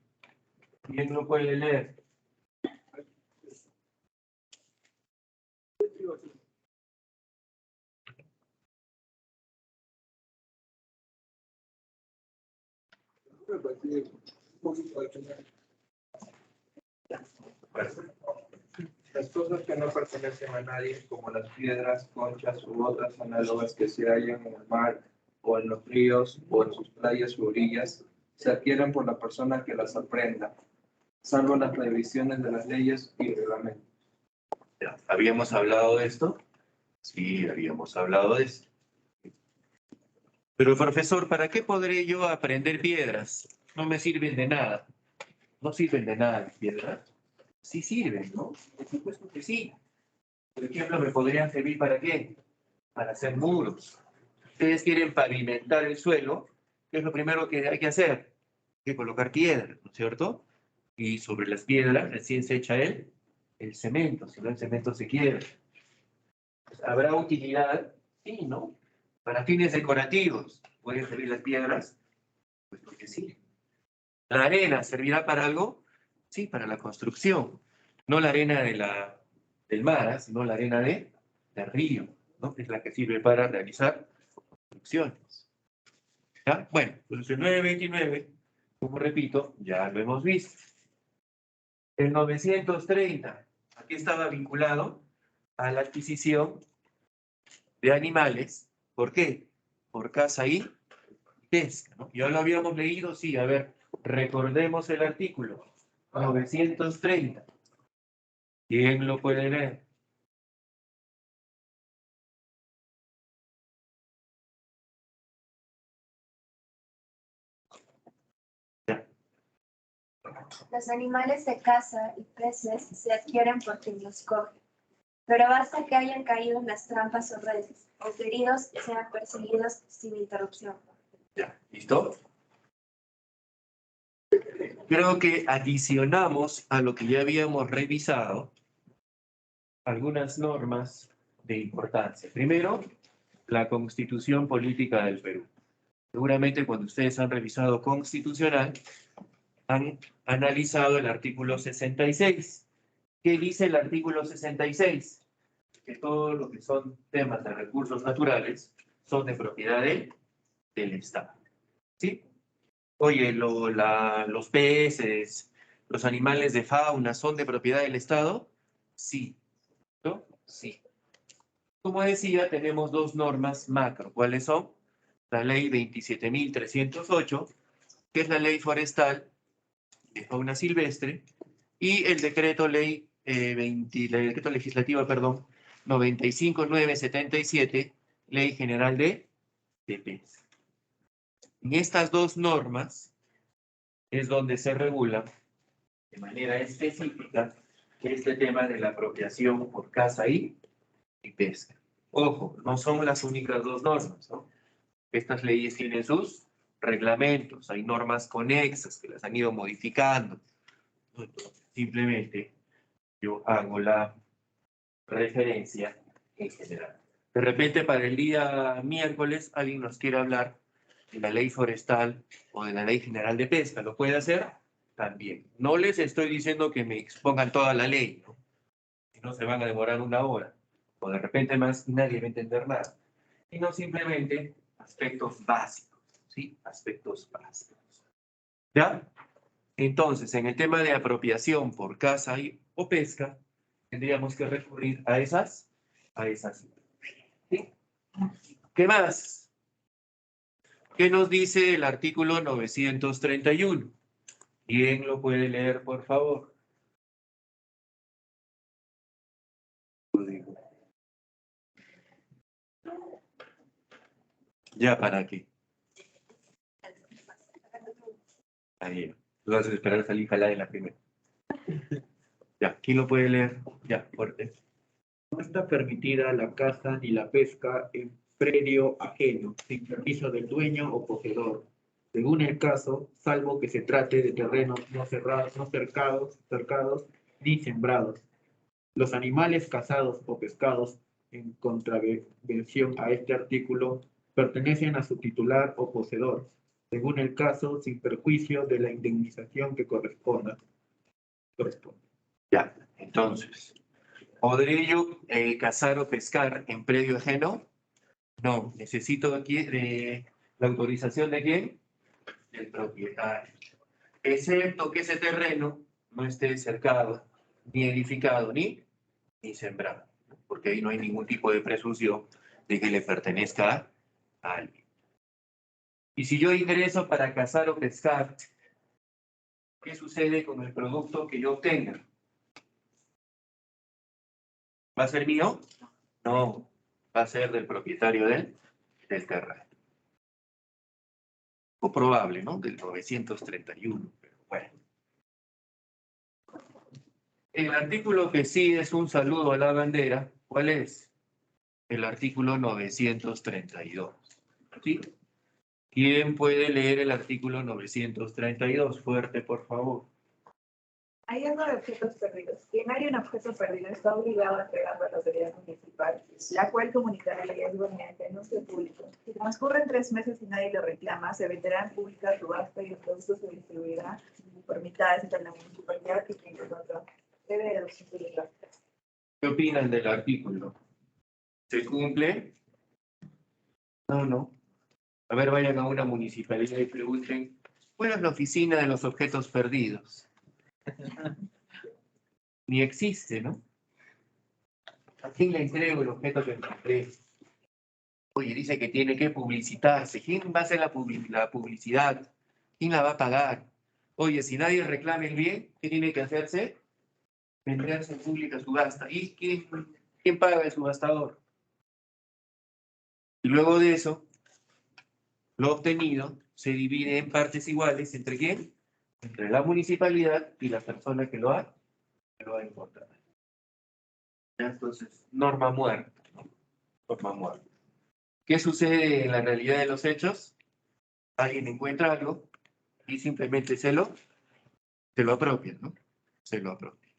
¿Quién lo puede leer? Las cosas que no pertenecen a nadie, como las piedras, conchas u otras análogas que se hallan en el mar o en los ríos o en sus playas u orillas, se adquieren por la persona que las aprenda, salvo las previsiones de las leyes y reglamentos. Ya, ¿habíamos hablado de esto? Sí, habíamos hablado de esto. Pero profesor, ¿para qué podré yo aprender piedras? No me sirven de nada. ¿No sirven de nada las piedras? Sí sirven, ¿no? Por supuesto que sí. Por ejemplo, ¿me podrían servir para qué? Para hacer muros. Ustedes quieren pavimentar el suelo, ¿qué es lo primero que hay que hacer? Hay que colocar piedra, ¿no es cierto? Y sobre las piedras recién se echa el cemento, si no el cemento se quiebra. Pues, ¿habrá utilidad? Sí, ¿no? Para fines decorativos, ¿pueden servir las piedras? Pues porque sí. ¿La arena servirá para algo? Sí, para la construcción. No la arena del mar, sino la arena del río, ¿no? Es la que sirve para realizar construcciones. ¿Ya? Bueno, pues el 929, como repito, ya lo hemos visto. El 930, aquí estaba vinculado a la adquisición de animales. ¿Por qué? Por caza y pesca, ¿no? Ya lo habíamos leído, sí, a ver, recordemos el artículo 930. ¿Quién lo puede leer? Los animales de caza y peces se adquieren por quien los coge, pero basta que hayan caído en las trampas o redes, o que heridos sean perseguidos sin interrupción. Ya, ¿listo? Creo que adicionamos a lo que ya habíamos revisado algunas normas de importancia. Primero, la Constitución Política del Perú. Seguramente cuando ustedes han revisado constitucional, han analizado el artículo 66. ¿Qué dice el artículo 66? Que todo lo que son temas de recursos naturales son de propiedad del Estado. ¿Sí? Oye, los peces, los animales de fauna son de propiedad del Estado. Sí. ¿No? Sí. Como decía, tenemos dos normas macro. ¿Cuáles son? La ley 27.308, que es la ley forestal de fauna silvestre, y el decreto ley el decreto legislativo, perdón, 95.977, ley general de pesca. En estas dos normas es donde se regula de manera específica este tema de la apropiación por caza y pesca. Ojo, no son las únicas dos normas, ¿no? Estas leyes tienen sus reglamentos, hay normas conexas que las han ido modificando. Entonces, simplemente yo hago la referencia en general. De repente, para el día miércoles, alguien nos quiere hablar de la ley forestal o de la ley general de pesca. ¿Lo puede hacer? También. No les estoy diciendo que me expongan toda la ley, ¿no? Si no, se van a demorar una hora. O de repente más nadie va a entender nada. Sino simplemente aspectos básicos, ¿sí? Aspectos básicos. ¿Ya? Entonces, en el tema de apropiación por caza o pesca, tendríamos que recurrir a esas. ¿Sí? ¿Qué más? ¿Qué nos dice el artículo 931? ¿Quién lo puede leer, por favor? ¿Ya para qué? Ahí. Tú vas a esperar a salir jalada en la primera. Ya, ¿quién lo puede leer? Ya, fuerte. No está permitida la caza ni la pesca en predio ajeno, sin permiso del dueño o poseedor, según el caso, salvo que se trate de terrenos no cerrados, no cercados ni sembrados. Los animales cazados o pescados en contravención a este artículo pertenecen a su titular o poseedor, según el caso, sin perjuicio de la indemnización que corresponda. Ya, entonces, ¿podré yo cazar o pescar en predio ajeno? No, necesito aquí la autorización de quién? Del propietario. Excepto que ese terreno no esté cercado, ni edificado, ni sembrado, porque ahí no hay ningún tipo de presunción de que le pertenezca a alguien. Y si yo ingreso para cazar o pescar, ¿qué sucede con el producto que yo obtenga? ¿Va a ser mío? No, va a ser del propietario del terreno. O probable, ¿no? Del 931, pero bueno. El artículo que sí es un saludo a la bandera, ¿cuál es? El artículo 932. ¿Sí? ¿Quién puede leer el artículo 932? Fuerte, por favor. Hallazgo de objetos perdidos. Quien haya un objeto perdido está obligado a entregarlo a la autoridad municipal, la cual comunicará el hallazgo mediante anuncio público. Si transcurren 3 meses y nadie lo reclama, se venderá en pública subasta y el producto se distribuirá por mitades entre la municipalidad y quien lo otro. Debe de los gastos. ¿Qué opinan del artículo? ¿Se cumple? No. A ver, vayan a una municipalidad y pregunten, ¿cuál es la oficina de los objetos perdidos? Ni existe, ¿no? ¿A quién le entrego el objeto que encontré? Oye, dice que tiene que publicitarse. ¿Quién va a hacer la publicidad? ¿Quién la va a pagar? Oye, si nadie reclama el bien, ¿qué tiene que hacerse? Venderse en pública subasta. ¿Y quién paga el subastador? Y luego de eso, lo obtenido se divide en partes iguales. ¿Entre quién? Entre la municipalidad y la persona que lo ha encontrado. Entonces, norma muerta, ¿no? Norma muerta. ¿Qué sucede en la realidad de los hechos? Alguien encuentra algo y simplemente se lo apropia, ¿no? Se lo apropia.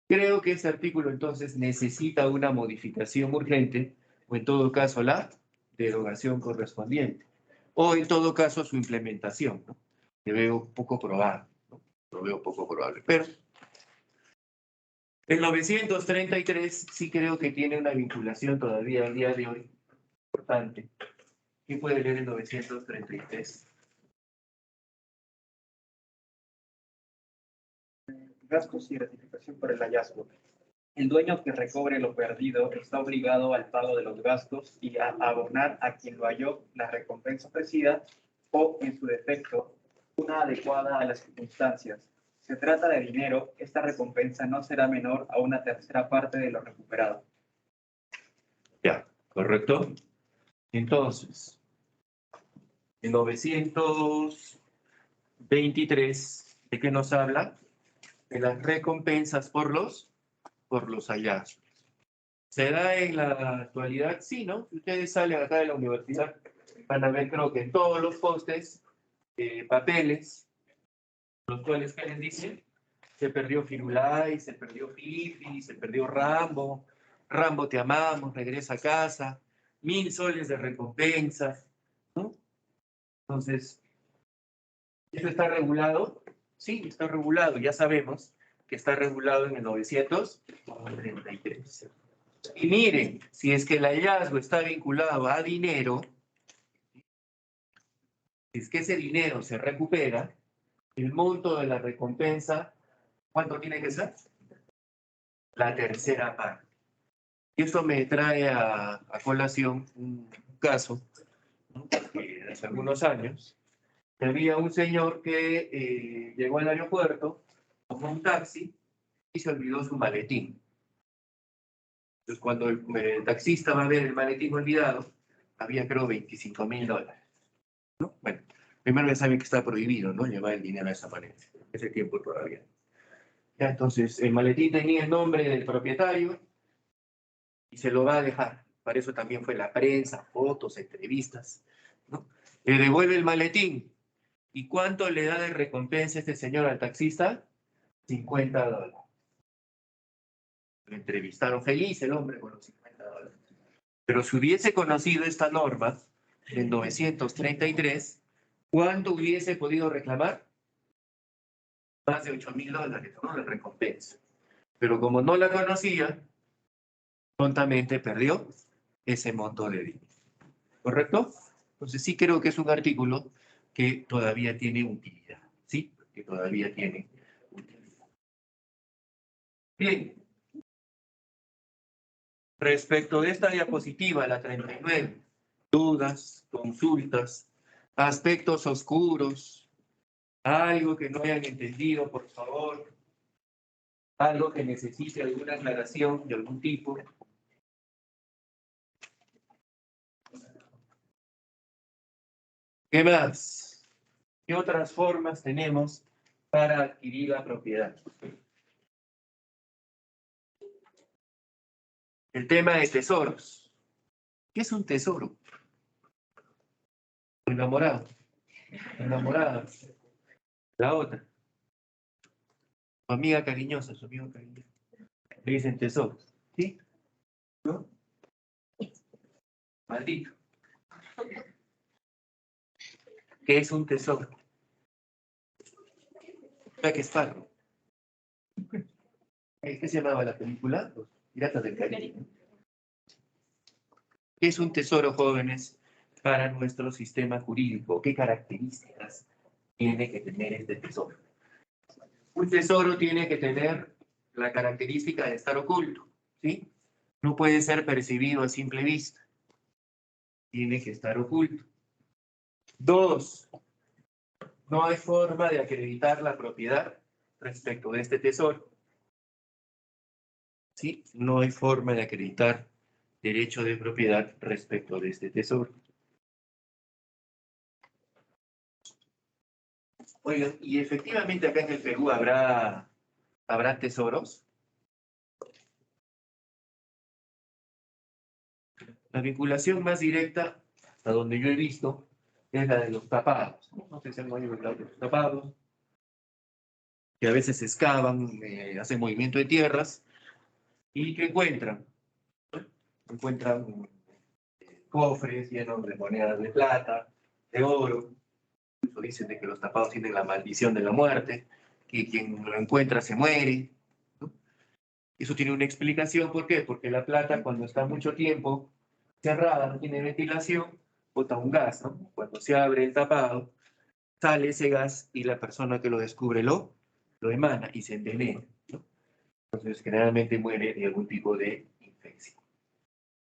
Creo que este artículo entonces necesita una modificación urgente o en todo caso la derogación correspondiente o en todo caso su implementación, ¿no? Que veo poco probable, ¿no? Lo veo poco probable, pero el 933 sí creo que tiene una vinculación todavía al día de hoy importante. ¿Quién puede leer el 933? Gastos y gratificación por el hallazgo. El dueño que recobre lo perdido está obligado al pago de los gastos y a abonar a quien lo halló la recompensa ofrecida o, en su defecto, una adecuada a las circunstancias. Se trata de dinero, esta recompensa no será menor a una tercera parte de lo recuperado. Ya, ¿correcto? Entonces, el 923, ¿de qué nos habla? De las recompensas por los hallazgos. ¿Se da en la actualidad? Sí, ¿no? Si ustedes salen acá de la universidad, van a ver, creo que en todos los postes, papeles, los cuales, ¿qué les dicen? Se perdió Firulai, se perdió Fifi, se perdió Rambo, Rambo te amamos, regresa a casa, 1000 soles de recompensa, ¿no? Entonces, ¿eso está regulado? Sí, está regulado, ya sabemos que está regulado en el 933. Y miren, si es que el hallazgo está vinculado a dinero, si es que ese dinero se recupera, el monto de la recompensa, ¿cuánto tiene que ser? La tercera parte. Y esto me trae a colación un caso, ¿no? Que hace algunos años, que había un señor que llegó al aeropuerto, tomó un taxi y se olvidó su maletín. Entonces, cuando el taxista va a ver el maletín olvidado, había creo $25,000, ¿no? Bueno, primero ya saben que está prohibido, ¿no? Llevar el dinero de esa manera. Ese tiempo todavía. Ya, entonces, el maletín tenía el nombre del propietario y se lo va a dejar. Para eso también fue la prensa, fotos, entrevistas, ¿no? Le devuelve el maletín. ¿Y cuánto le da de recompensa este señor al taxista? $50. Lo entrevistaron feliz el hombre con los $50. Pero si hubiese conocido esta norma del 933, ¿cuánto hubiese podido reclamar? Más de $8.000, ¿no? De recompensa. Pero como no la conocía, prontamente perdió ese monto de dinero. ¿Correcto? Entonces sí creo que es un artículo que todavía tiene utilidad. ¿Sí? Que todavía tiene utilidad. Bien. Respecto de esta diapositiva, la 39, dudas, consultas, aspectos oscuros, algo que no hayan entendido, por favor, algo que necesite alguna aclaración de algún tipo. ¿Qué más? ¿Qué otras formas tenemos para adquirir la propiedad? El tema de tesoros. ¿Qué es un tesoro? Enamorado. Enamorada. La otra. Su amiga cariñosa, su amigo cariñoso. Le dicen tesoros. ¿Sí? ¿No? Maldito. ¿Qué es un tesoro? Jack Sparrow. ¿Qué se llamaba la película? Los Piratas del Caribe. ¿Qué es un tesoro, jóvenes, para nuestro sistema jurídico? ¿Qué características tiene que tener este tesoro? Un tesoro tiene que tener la característica de estar oculto, ¿sí? No puede ser percibido a simple vista. Tiene que estar oculto. 2, no hay forma de acreditar la propiedad respecto de este tesoro. ¿Sí? No hay forma de acreditar derecho de propiedad respecto de este tesoro. Oigan, ¿y efectivamente acá en el Perú habrá tesoros? La vinculación más directa, hasta donde yo he visto, es la de los tapados. No sé si han oído hablar de los tapados, que a veces excavan, hacen movimiento de tierras, y que encuentran cofres llenos de monedas de plata, de oro. Incluso dicen de que los tapados tienen la maldición de la muerte, que quien lo encuentra se muere, ¿no? Eso tiene una explicación, ¿por qué? Porque la plata, cuando está mucho tiempo cerrada, no tiene ventilación, bota un gas, ¿no? Cuando se abre el tapado, sale ese gas y la persona que lo descubre lo emana y se envenena, ¿no? Entonces, generalmente muere de algún tipo de infección.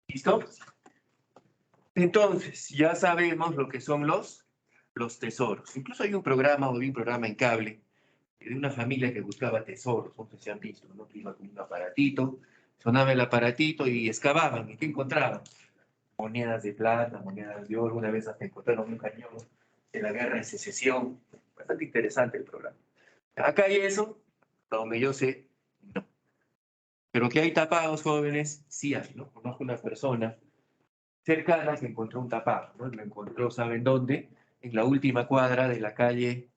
¿Listo? Entonces, ya sabemos lo que son los tesoros. Incluso hay un programa, o vi un programa en cable, de una familia que buscaba tesoros, no sé si han visto, ¿no? Que iba con un aparatito, sonaba el aparatito y excavaban, ¿y qué encontraban? Monedas de plata, monedas de oro, una vez hasta encontraron un cañón de la guerra de secesión. Bastante interesante el programa. Acá hay eso, hasta donde yo sé, no. Pero que hay tapados, jóvenes, sí hay, ¿no? Conozco una persona cercana que encontró un tapado, ¿no? Lo encontró, ¿saben dónde? En la última cuadra de la calle,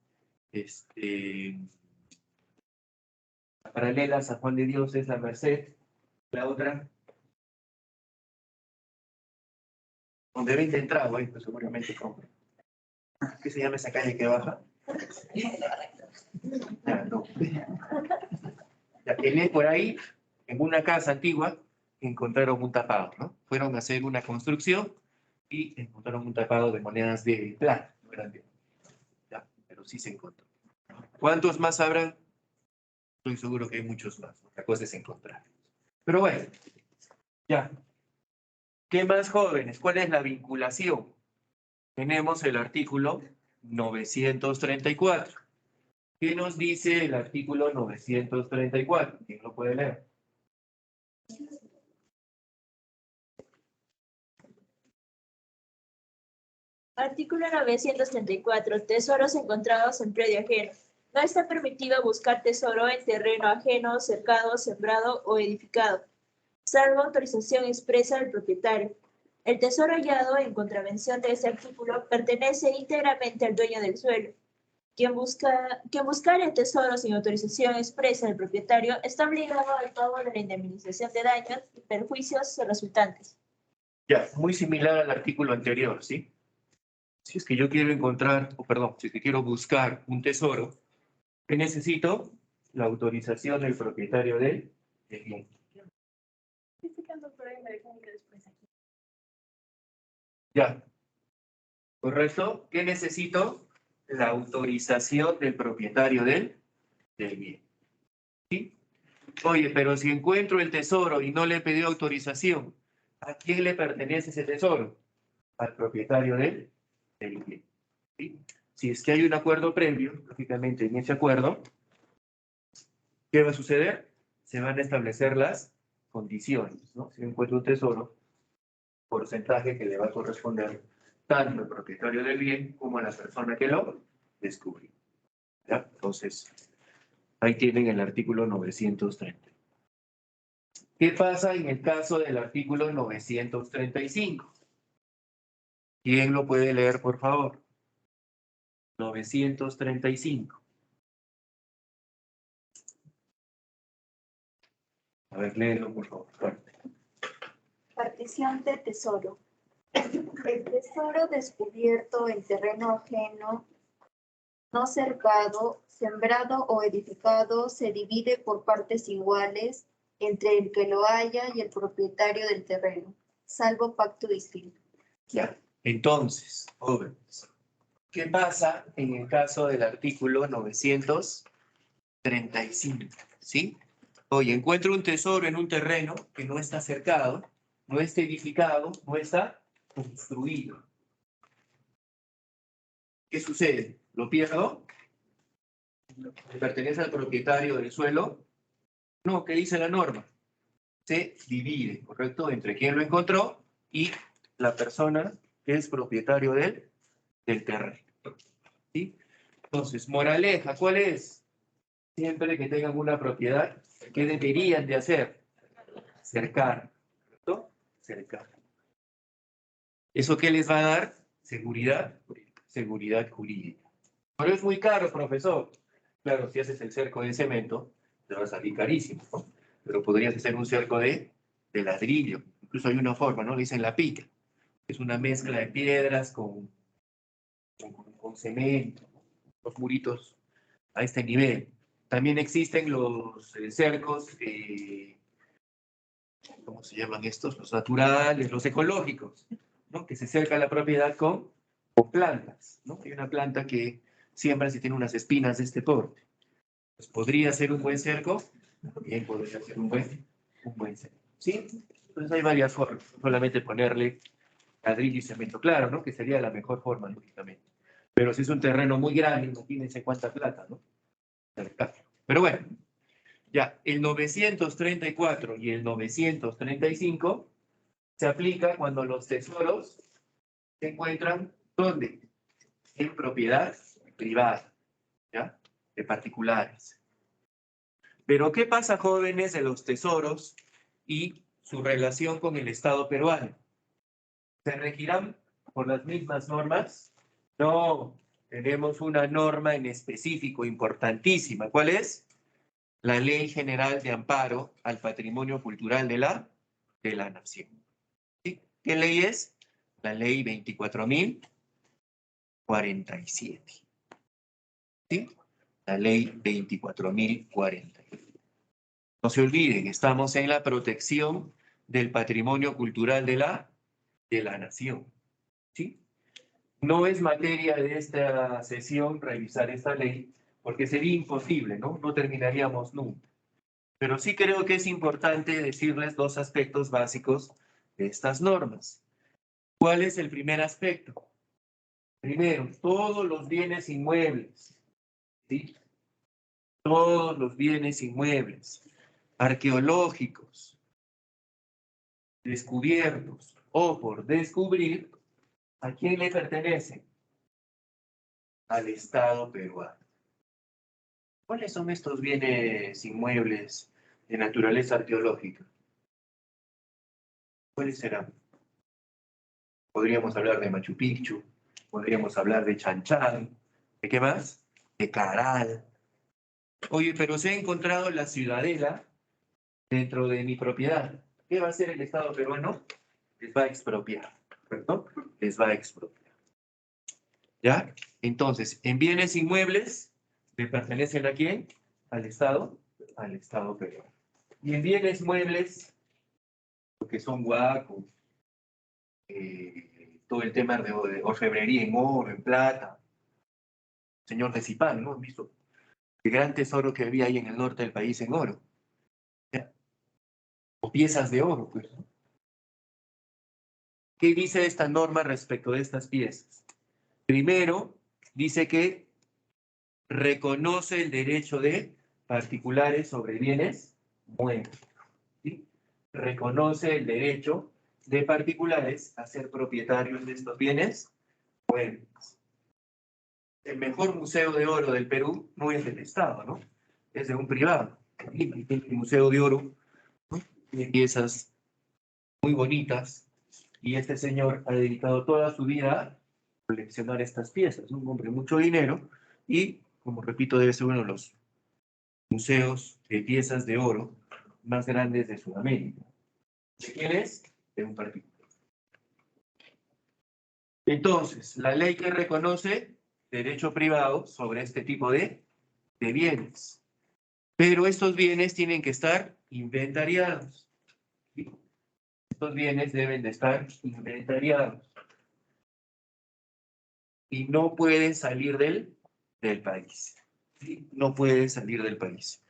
la paralela a San Juan de Dios es la Merced, la otra, donde venden trago, pues seguramente compra. ¿Qué se llama esa calle que baja? Ya, no. Ya, por ahí, en una casa antigua, encontraron un tapado, ¿no? Fueron a hacer una construcción y encontraron un tapado de monedas de plata, no eran de oro, ya, pero sí se encontró. ¿Cuántos más habrán? Estoy seguro que hay muchos más. La cosa es encontrar. Pero bueno, ya. ¿Qué más, jóvenes? ¿Cuál es la vinculación? Tenemos el artículo 934. ¿Qué nos dice el artículo 934? ¿Quién lo puede leer? Artículo 934. Tesoros encontrados en predio ajeno. No está permitido buscar tesoro en terreno ajeno, cercado, sembrado o edificado, salvo autorización expresa del propietario. El tesoro hallado en contravención de este artículo pertenece íntegramente al dueño del suelo. Quien buscar el tesoro sin autorización expresa del propietario está obligado al pago de la indemnización de daños y perjuicios resultantes. Ya, muy similar al artículo anterior, ¿sí? Si es que yo quiero encontrar, o perdón, si es que quiero buscar un tesoro, ¿qué necesito? La autorización del propietario del bien. Ya. ¿Correcto? ¿Qué necesito? La autorización del propietario del bien. ¿Sí? Oye, pero si encuentro el tesoro y no le he pedido autorización, ¿a quién le pertenece ese tesoro? Al propietario del bien. ¿Sí? Si es que hay un acuerdo previo, lógicamente en ese acuerdo, ¿qué va a suceder? Se van a establecer las condiciones, ¿no? Si encuentro un tesoro, porcentaje que le va a corresponder tanto al propietario del bien como a la persona que lo descubrió. ¿Ya? Entonces, ahí tienen el artículo 930. ¿Qué pasa en el caso del artículo 935? ¿Quién lo puede leer, por favor? 935. A ver, léelo, por favor. Fuerte. Partición de tesoro. El tesoro descubierto en terreno ajeno, no cercado, sembrado o edificado, se divide por partes iguales entre el que lo haya y el propietario del terreno, salvo pacto distinto. Ya. Entonces, jóvenes, ¿qué pasa en el caso del artículo 935? ¿Sí? Oye, encuentro un tesoro en un terreno que no está cercado, no está edificado, no está construido. ¿Qué sucede? ¿Lo pierdo? ¿Le pertenece al propietario del suelo? No, ¿qué dice la norma? Se divide, ¿correcto? Entre quien lo encontró y la persona que es propietario del terreno. ¿Sí? Entonces, moraleja, ¿cuál es? Siempre que tengan una propiedad, ¿qué deberían de hacer? Cercar, ¿correcto? Cercar. ¿Eso qué les va a dar? Seguridad, seguridad jurídica. Pero es muy caro, profesor. Claro, si haces el cerco de cemento, te va a salir carísimo, ¿no? Pero podrías hacer un cerco de ladrillo. Incluso hay una forma, ¿no? Le dicen la pica. Es una mezcla de piedras con cemento, los muritos a este nivel. También existen los cercos, ¿cómo se llaman estos? Los naturales, los ecológicos, ¿no? Que se cerca la propiedad con plantas, ¿no? Hay una planta que siembra si tiene unas espinas de este porte. Pues podría ser un buen cerco, también podría ser un buen cerco. ¿Sí? Entonces hay varias formas, solamente ponerle ladrillo y cemento, claro, ¿no? Que sería la mejor forma, lógicamente. Pero si es un terreno muy grande, imagínense cuánta plata, ¿no? Pero bueno, ya, el 934 y el 935 se aplica cuando los tesoros se encuentran, ¿dónde? En propiedad privada, ¿ya? De particulares. Pero, ¿qué pasa, jóvenes, de los tesoros y su relación con el Estado peruano? ¿Se regirán por las mismas normas? No, tenemos una norma en específico importantísima. ¿Cuál es? La Ley General de Amparo al Patrimonio Cultural de la Nación. ¿Sí? ¿Qué ley es? La Ley 24.047. ¿Sí? La Ley 24.047. No se olviden, estamos en la protección del patrimonio cultural de la nación. ¿Sí? No es materia de esta sesión revisar esta ley, porque sería imposible, ¿no? No terminaríamos nunca. Pero sí creo que es importante decirles dos aspectos básicos de estas normas. ¿Cuál es el primer aspecto? Primero, todos los bienes inmuebles, ¿sí? Todos los bienes inmuebles, arqueológicos, descubiertos o por descubrir, ¿a quién le pertenecen? Al Estado peruano. ¿Cuáles son estos bienes inmuebles de naturaleza arqueológica? ¿Cuáles serán? Podríamos hablar de Machu Picchu, podríamos hablar de Chan Chan, ¿de qué más? De Caral. Oye, pero se ha encontrado la ciudadela dentro de mi propiedad. ¿Qué va a hacer el Estado peruano? Les va a expropiar, ¿correcto? Les va a expropiar. ¿Ya? Entonces, en bienes inmuebles, ¿le pertenecen a quién? Al Estado peruano. Y en bienes muebles, lo que son huacos, todo el tema de orfebrería en oro, en plata, señor de Zipán, ¿no? ¿Han visto? El gran tesoro que había ahí en el norte del país en oro. ¿Ya? O piezas de oro, pues, ¿no? ¿Qué dice esta norma respecto de estas piezas? Primero, dice que reconoce el derecho de particulares sobre bienes muebles. ¿Sí? Reconoce el derecho de particulares a ser propietarios de estos bienes muebles. El mejor museo de oro del Perú no es del Estado, ¿no? Es de un privado. El Museo de Oro, ¿no? Tiene piezas muy bonitas y este señor ha dedicado toda su vida a coleccionar estas piezas. Un hombre de mucho dinero y, como repito, debe ser uno de los museos de piezas de oro más grandes de Sudamérica. ¿De quién es? De un particular. Entonces, la ley que reconoce derecho privado sobre este tipo de bienes. Pero estos bienes tienen que estar inventariados. ¿Sí? Estos bienes deben de estar inventariados. Y no pueden salir del país. ¿Sí? No pueden salir del país.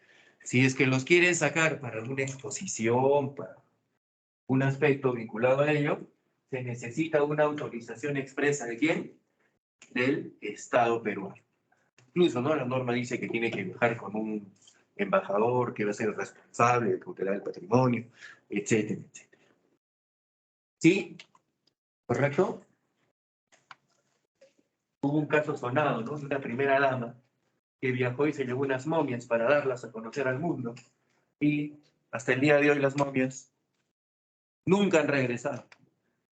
Si es que los quieren sacar para una exposición, para un aspecto vinculado a ello, se necesita una autorización expresa ¿de quién? Del Estado peruano. Incluso, ¿no? La norma dice que tiene que viajar con un embajador que va a ser el responsable de tutelar el patrimonio, etcétera, etcétera. ¿Sí? ¿Correcto? Hubo un caso sonado, ¿no? De una primera dama que viajó y se llevó unas momias para darlas a conocer al mundo. Y hasta el día de hoy las momias nunca han regresado.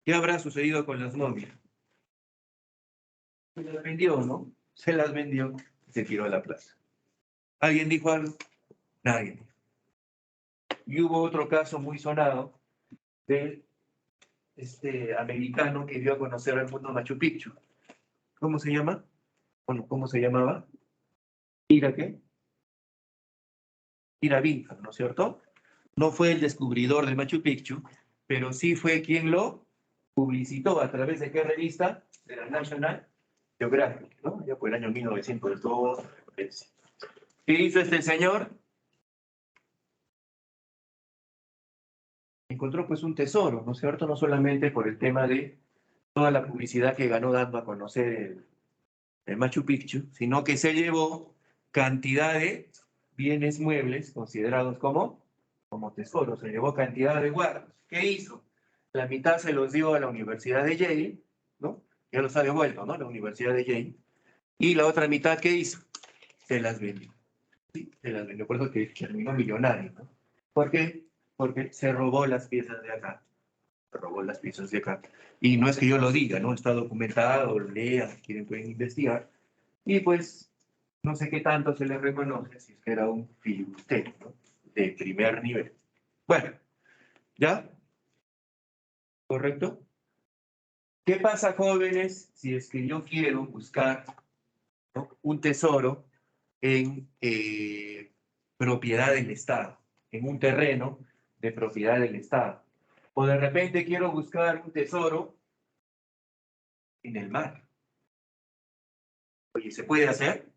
¿Qué habrá sucedido con las momias? Se las vendió, ¿no? Se las vendió y se tiró a la plaza. ¿Alguien dijo algo? Nadie dijo. Y hubo otro caso muy sonado de americano que dio a conocer al mundo Machu Picchu. ¿Cómo se llama? Bueno, ¿cómo se llamaba? ¿Ira qué? Ira Bingham, ¿no es cierto? No fue el descubridor de Machu Picchu, pero sí fue quien lo publicitó a través de qué revista? De la National Geographic, ¿no? Ya por el año 1902. ¿Qué hizo este señor? Encontró pues un tesoro, ¿no es cierto? No solamente por el tema de toda la publicidad que ganó dando a conocer el Machu Picchu, sino que se llevó cantidad de bienes muebles considerados como tesoros, se llevó cantidad de guardas. ¿Qué hizo? La mitad se los dio a la Universidad de Yale, ¿no? Ya los ha devuelto, ¿no? La Universidad de Yale. Y la otra mitad, ¿qué hizo? Se las vendió. Sí, se las vendió, por eso que terminó millonario, ¿no? ¿Por qué? Porque se robó las piezas de acá. Se robó las piezas de acá. Y no es que yo lo diga, ¿no? Está documentado, lo lean, si quieren pueden investigar. Y pues, no sé qué tanto se le reconoce si es que era un filibustero, ¿no? De primer nivel. Bueno, ¿ya? ¿Correcto? ¿Qué pasa, jóvenes, si es que yo quiero buscar, ¿no? un tesoro en propiedad del Estado, en un terreno de propiedad del Estado? O de repente quiero buscar un tesoro en el mar. Oye, ¿se puede hacer?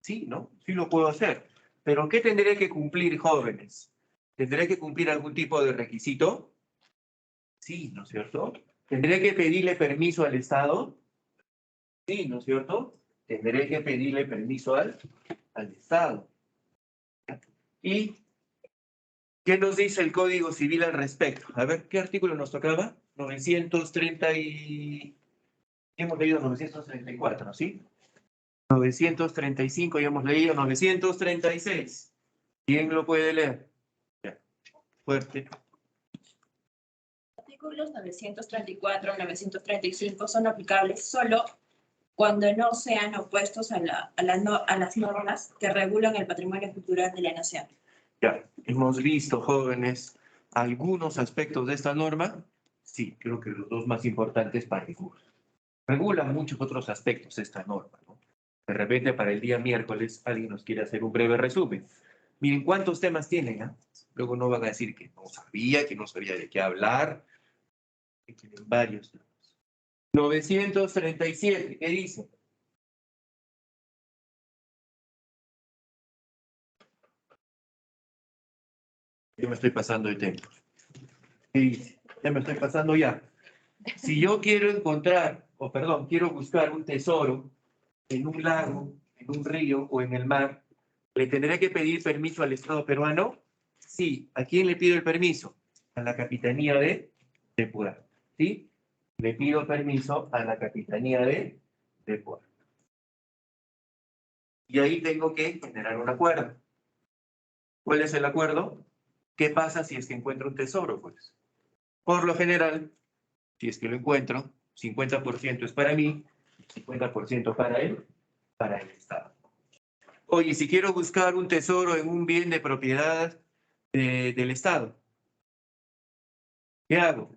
Sí, ¿no? Sí lo puedo hacer. Pero ¿qué tendré que cumplir, jóvenes? ¿Tendré que cumplir algún tipo de requisito? Sí, ¿no es cierto? ¿Tendré que pedirle permiso al Estado? Sí, ¿no es cierto? Tendré que pedirle permiso al Estado. ¿Y qué nos dice el Código Civil al respecto? A ver, ¿qué artículo nos tocaba? 930 y... Hemos leído 934, ¿sí? 935, ya hemos leído. 936. ¿Quién lo puede leer? Ya. Fuerte. Artículos 934 935 son aplicables solo cuando no sean opuestos a las normas que regulan el patrimonio cultural de la nación. Ya, hemos visto, jóvenes, algunos aspectos de esta norma. Sí, creo que los dos más importantes para el curso. Regula muchos otros aspectos esta norma, ¿no? De repente, para el día miércoles, alguien nos quiere hacer un breve resumen. Miren cuántos temas tienen, ¿ah? Luego no van a decir que no sabía de qué hablar. Que tienen varios temas. 937, ¿qué dice? Yo me estoy pasando de tiempo. ¿Qué dice? Ya me estoy pasando ya. Si yo quiero encontrar, quiero buscar un tesoro en un lago, en un río o en el mar, ¿le tendré que pedir permiso al Estado peruano? Sí. ¿A quién le pido el permiso? A la Capitanía de Puerto. ¿Sí? Le pido permiso a la Capitanía de Puerto. Y ahí tengo que generar un acuerdo. ¿Cuál es el acuerdo? ¿Qué pasa si es que encuentro un tesoro? Pues, por lo general, si es que lo encuentro, 50% es para mí, 50% para el Estado. Oye, si quiero buscar un tesoro en un bien de propiedad del Estado, ¿qué hago?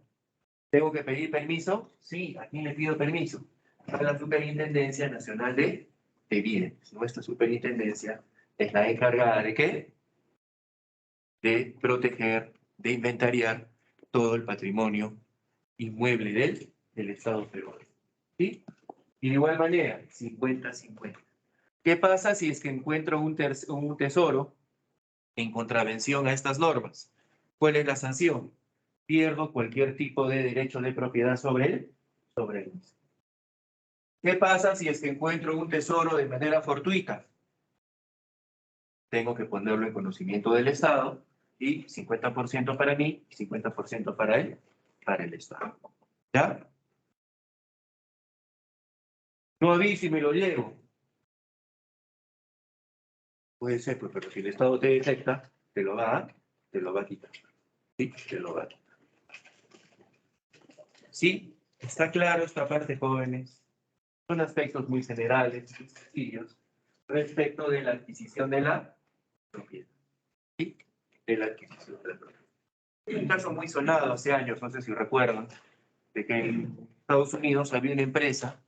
¿Tengo que pedir permiso? Sí. ¿A quién le pido permiso? A la Superintendencia Nacional de Bienes. Nuestra superintendencia es la encargada ¿de qué? De proteger, de inventariar todo el patrimonio inmueble del Estado peruano. ¿Sí? Y de igual manera, 50-50. ¿Qué pasa si es que encuentro un tesoro en contravención a estas normas? ¿Cuál es la sanción? Pierdo cualquier tipo de derecho de propiedad sobre él. ¿Qué pasa si es que encuentro un tesoro de manera fortuita? Tengo que ponerlo en conocimiento del Estado y 50% para mí y 50% para el Estado. ¿Ya? No a mí si me lo llevo. Puede ser, pues, pero si el Estado te detecta, te lo va a quitar. Sí, te lo va a quitar. ¿Sí? ¿Está claro esta parte, jóvenes? Son aspectos muy generales, muy sencillos, respecto de la adquisición de la propiedad. ¿Sí? De la adquisición de la propiedad. Hay un caso muy sonado hace años, no sé si recuerdan, de que en Estados Unidos había una empresa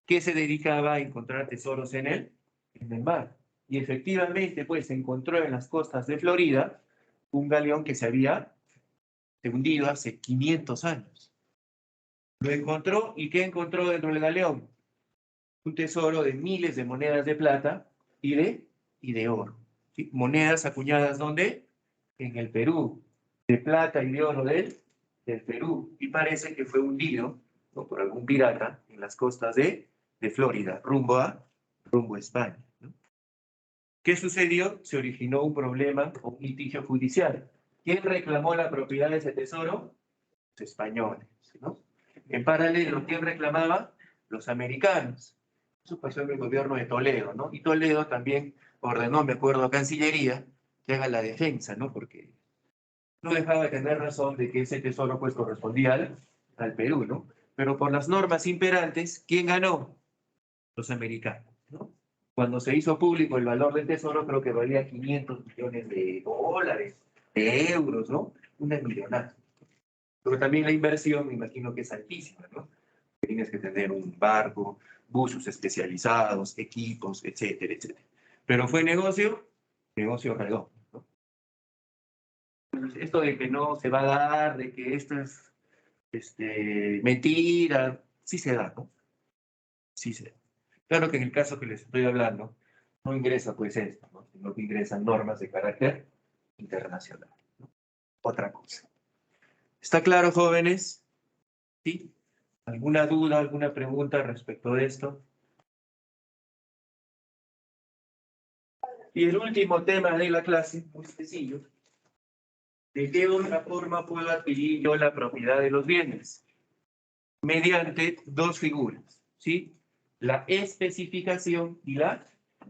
que se dedicaba a encontrar tesoros en el mar. Y efectivamente, pues, se encontró en las costas de Florida un galeón que se había hundido hace 500 años. Lo encontró, ¿y qué encontró dentro del galeón? Un tesoro de miles de monedas de plata y de oro. ¿Sí? Monedas acuñadas, ¿dónde? En el Perú. De plata y de oro del Perú. Y parece que fue hundido, ¿no?, por algún pirata en las costas de Florida, rumbo a España, ¿no? ¿Qué sucedió? Se originó un problema o un litigio judicial. ¿Quién reclamó la propiedad de ese tesoro? Los españoles, ¿no? En paralelo, ¿quién reclamaba? Los americanos. Eso pasó en el gobierno de Toledo, ¿no? Y Toledo también ordenó, me acuerdo, a Cancillería que haga la defensa, ¿no? Porque no dejaba de tener razón de que ese tesoro pues correspondía al Perú, ¿no? Pero por las normas imperantes, ¿quién ganó? Los americanos, ¿no? Cuando se hizo público el valor del tesoro, creo que valía 500 millones de dólares, de euros, ¿no? Una millonada. Pero también la inversión, me imagino que es altísima, ¿no? Tienes que tener un barco, buzos especializados, equipos, etcétera, etcétera. Pero fue negocio redondo, ¿no? Esto de que no se va a dar, de que esto es mentira, sí se da, ¿no? Sí se da. Claro que en el caso que les estoy hablando, no ingresa pues esto, ¿no? Sino que ingresan normas de carácter internacional, ¿no? Otra cosa. ¿Está claro, jóvenes? ¿Sí? ¿Alguna duda, alguna pregunta respecto de esto? Y el último tema de la clase, muy sencillo. ¿De qué otra forma puedo adquirir yo la propiedad de los bienes? Mediante dos figuras, ¿sí? la especificación y la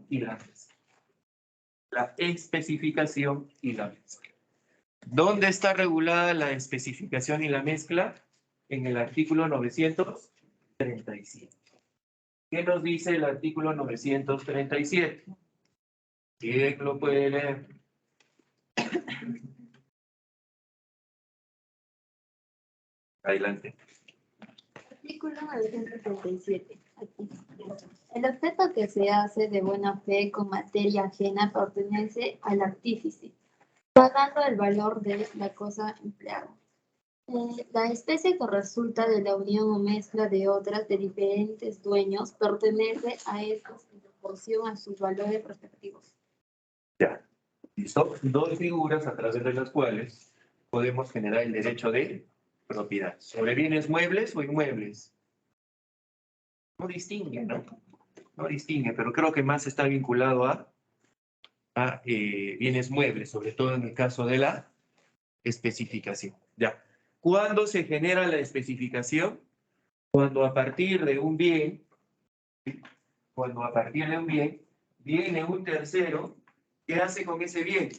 mezcla. La especificación y la mezcla. ¿Dónde está regulada la especificación y la mezcla? En el artículo 937. ¿Qué nos dice el artículo 937? ¿Quién lo puede leer? Adelante. Artículo 937. Aquí. El objeto que se hace de buena fe con materia ajena pertenece al artífice, pagando el valor de la cosa empleada. La especie que resulta de la unión o mezcla de otras de diferentes dueños pertenece a estos en proporción a sus valores respectivos. Ya. ¿Listo? Dos figuras a través de las cuales podemos generar el derecho de propiedad. ¿Sobre bienes muebles o inmuebles? No distingue, ¿no? No distingue, pero creo que más está vinculado a bienes muebles, sobre todo en el caso de la especificación. Ya. ¿Cuándo se genera la especificación? Cuando a partir de un bien, viene un tercero, ¿qué hace con ese bien?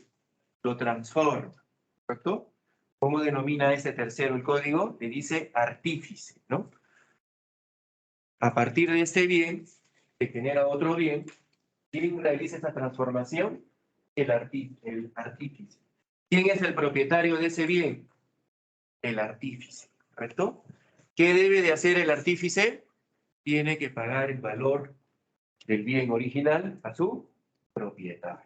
Lo transforma, ¿correcto? ¿Cómo denomina ese tercero el código? Le dice artífice, ¿no? A partir de este bien, se genera otro bien. ¿Quién realiza esa transformación? El artífice. ¿Quién es el propietario de ese bien? El artífice, ¿correcto? ¿Qué debe de hacer el artífice? Tiene que pagar el valor del bien original a su propietario.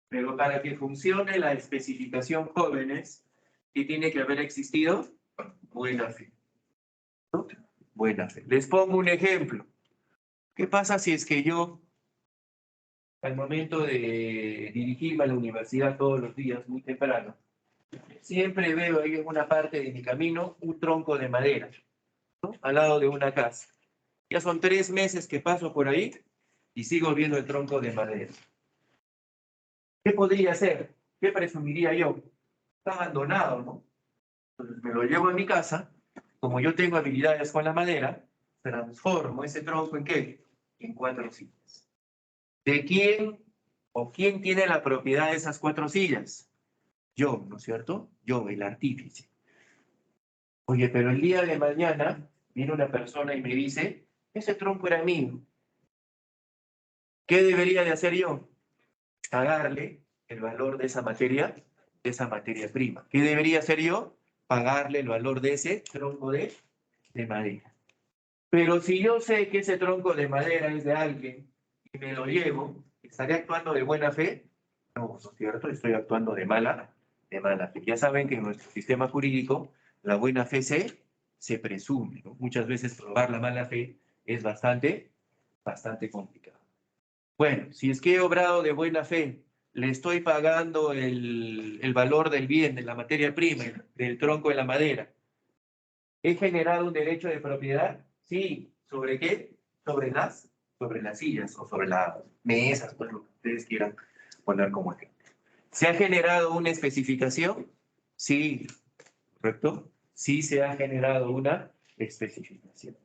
Pero para que funcione la especificación, jóvenes, ¿qué tiene que haber existido? Buena fe. ¿No? Buena fe. Les pongo un ejemplo. ¿Qué pasa si es que yo, al momento de dirigirme a la universidad todos los días, muy temprano, siempre veo ahí en una parte de mi camino un tronco de madera, ¿no? Al lado de una casa? Ya son 3 meses que paso por ahí y sigo viendo el tronco de madera. ¿Qué podría hacer? ¿Qué presumiría yo? Está abandonado, ¿no? Entonces me lo llevo a mi casa. Como yo tengo habilidades con la madera, transformo ese tronco ¿en qué? En 4 sillas. ¿De quién o quién tiene la propiedad de esas 4 sillas? Yo, ¿no es cierto? Yo, el artífice. Oye, pero el día de mañana viene una persona y me dice, ese tronco era mío. ¿Qué debería de hacer yo? Pagarle el valor de esa materia prima. ¿Qué debería hacer yo? Pagarle el valor de ese tronco de madera. Pero si yo sé que ese tronco de madera es de alguien y me lo llevo, ¿estaré actuando de buena fe? No, ¿no es cierto? Estoy actuando de mala fe. Ya saben que en nuestro sistema jurídico la buena fe se presume, ¿no? Muchas veces probar la mala fe es bastante complicado. Bueno, si es que he obrado de buena fe, le estoy pagando el valor del bien, de la materia prima, del tronco de la madera. ¿He generado un derecho de propiedad? Sí. ¿Sobre qué? Sobre las sillas o sobre las mesas, pues lo que ustedes quieran poner como ejemplo. ¿Se ha generado una especificación? Sí. ¿Correcto? Sí se ha generado una especificación.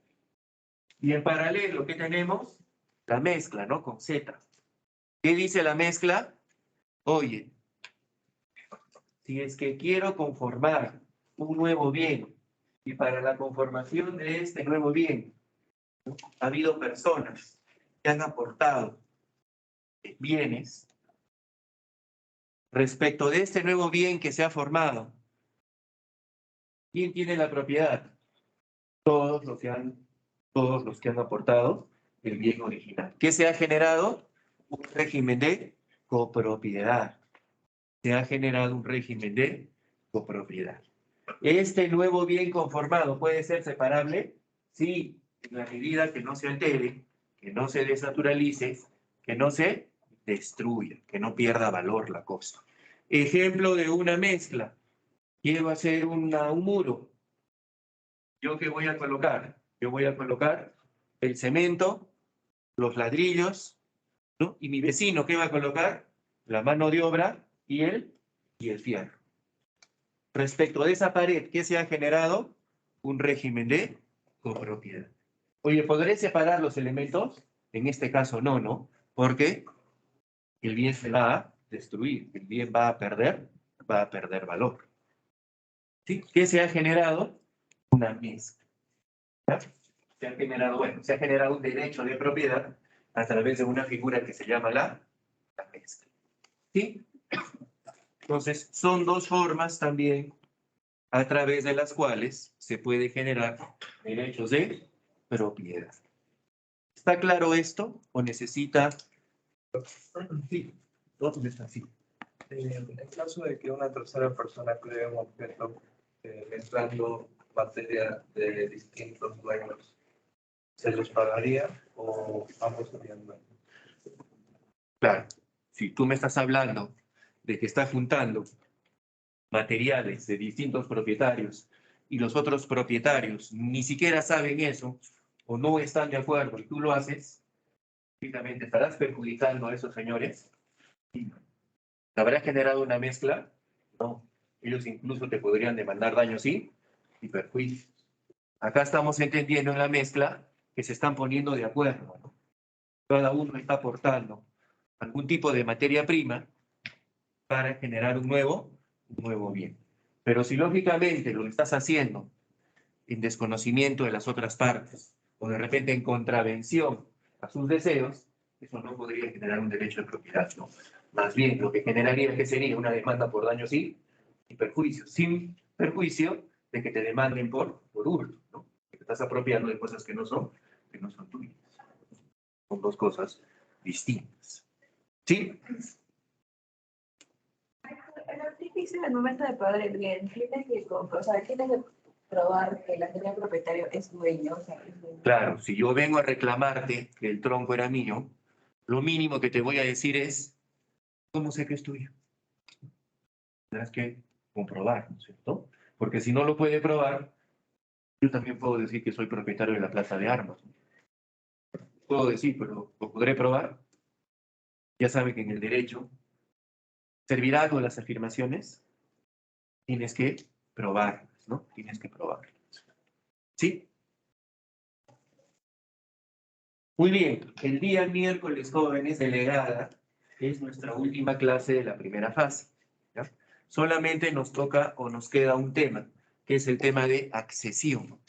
Y en paralelo, ¿qué tenemos? La mezcla, ¿no? Con Z. ¿Qué dice la mezcla? Oye, si es que quiero conformar un nuevo bien y para la conformación de este nuevo bien, ¿no? Ha habido personas que han aportado bienes respecto de este nuevo bien que se ha formado. ¿Quién tiene la propiedad? Todos los que han aportado el bien original. ¿Qué se ha generado? Un régimen de copropiedad. Se ha generado un régimen de copropiedad. ¿Este nuevo bien conformado puede ser separable? Sí, en la medida que no se altere, que no se desnaturalice, que no se destruya, que no pierda valor la cosa. Ejemplo de una mezcla. Quiero hacer un muro. ¿Yo qué voy a colocar? Yo voy a colocar el cemento, los ladrillos, ¿no? Y mi vecino, ¿qué va a colocar? La mano de obra y el fierro. Respecto de esa pared, ¿qué se ha generado? Un régimen de copropiedad. Oye, ¿podré separar los elementos? En este caso no, ¿no? Porque el bien se va a destruir, el bien va a perder valor. ¿Sí? ¿Qué se ha generado? Una mezcla. ¿Ya? Se ha generado, bueno, se ha generado un derecho de propiedad a través de una figura que se llama la mezcla. ¿Sí? Entonces, son dos formas también a través de las cuales se puede generar derechos de propiedad. ¿Está claro esto? ¿O necesita? Sí, ¿dónde está? Sí. En caso de que una tercera persona cree un objeto mezclando materia de distintos dueños, ¿se los pagaría o ambos serían dueños? Claro, si tú me estás hablando de que está juntando materiales de distintos propietarios y los otros propietarios ni siquiera saben eso o no están de acuerdo y tú lo haces, únicamente estarás perjudicando a esos señores. ¿Habrá generado una mezcla? No. Ellos incluso te podrían demandar daños sí y perjuicios. Acá estamos entendiendo en la mezcla que se están poniendo de acuerdo, ¿no? Cada uno está aportando algún tipo de materia prima para generar un nuevo bien. Pero si lógicamente lo estás haciendo en desconocimiento de las otras partes o de repente en contravención a sus deseos, eso no podría generar un derecho de propiedad, ¿no? Más bien, lo que generaría que sería una demanda por daño sí y perjuicio, sin perjuicio de que te demanden por hurto, ¿no? Que te estás apropiando de cosas que no son tuyas. Son dos cosas distintas. ¿Sí? El artífice al momento de pagar el bien tiene que probar que el anterior propietario es dueño. O sea, es dueño. Claro, si yo vengo a reclamarte que el tronco era mío, lo mínimo que te voy a decir es, ¿cómo sé que es tuyo? Tendrás que comprobar, ¿no es cierto? Porque si no lo puede probar, yo también puedo decir que soy propietario de la plaza de armas. Puedo decir, pero ¿lo podré probar? Ya sabe que en el derecho, ¿servirá algo las afirmaciones? Tienes que probarlas, ¿no? Tienes que probarlas. ¿Sí? Muy bien, el día miércoles, jóvenes, delegada, es nuestra última clase de la primera fase. ¿Ya? Solamente nos toca o nos queda un tema, que es el tema de accesión.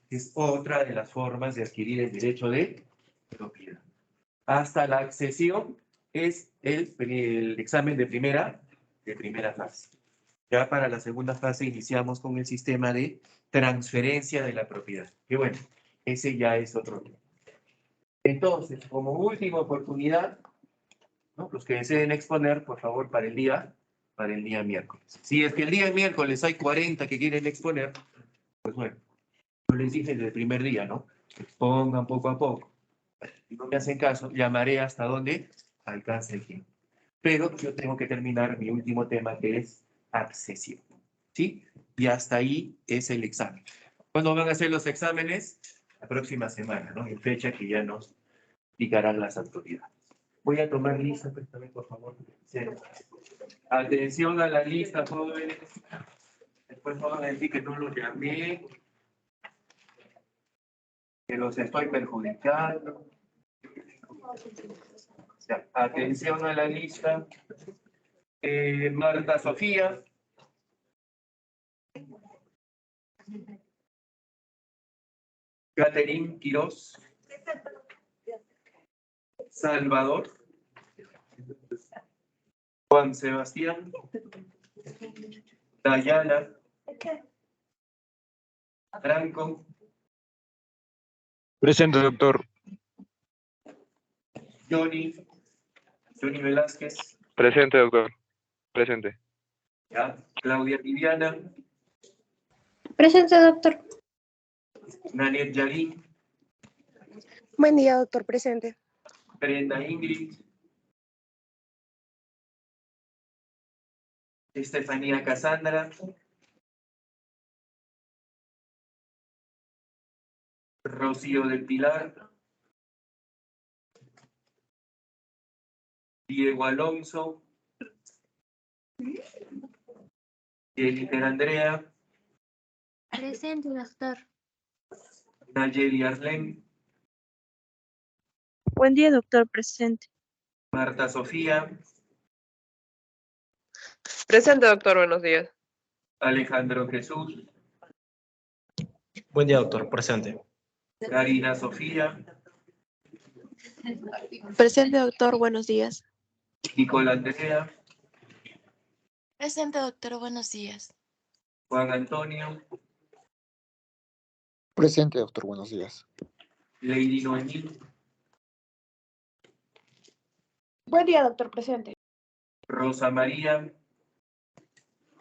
Es otra de las formas de adquirir el derecho de propiedad. Hasta la accesión es el examen de primera fase. Ya para la segunda fase iniciamos con el sistema de transferencia de la propiedad. Que bueno, ese ya es otro tema. Entonces, como última oportunidad, ¿no? Los que deseen exponer, por favor, para el día miércoles. Si es que el día miércoles hay 40 que quieren exponer, pues bueno, yo les dije desde el primer día, ¿no? Expongan poco a poco. Si no me hacen caso, llamaré hasta donde alcance el tiempo. Pero yo tengo que terminar mi último tema, que es accesión. ¿Sí? Y hasta ahí es el examen. ¿Cuándo van a hacer los exámenes? La próxima semana, ¿no? En fecha que ya nos indicarán las autoridades. Voy a tomar lista, préstame, por favor. Sí. Atención a la lista, jóvenes. Después van a decir que no los llamé, que los estoy perjudicando. Ya, atención a la lista. Marta Sofía. Catherine Quiroz. Salvador. Juan Sebastián. Dayana. Franco. Presente, doctor. Johnny Velázquez. Presente, doctor. Presente. ¿Ya? Claudia Viviana. Presente, doctor. Nanet Yarín. Buen día, doctor. Presente. Brenda Ingrid. Estefanía Casandra. Rocío del Pilar. Diego Alonso. Jennifer Andrea. Presente, doctor. Nayeli Arlen. Buen día, doctor. Presente. Marta Sofía, Presente, doctor. Buenos días. Alejandro Jesús, Buen día, doctor. Presente. Karina Sofía, Presente, doctor. Buenos días. Nicole Andrea, Presente, doctor. Buenos días. Juan Antonio, Presente, doctor. Buenos días. Lady Noemí, Buen día, doctor. Presente. Rosa María,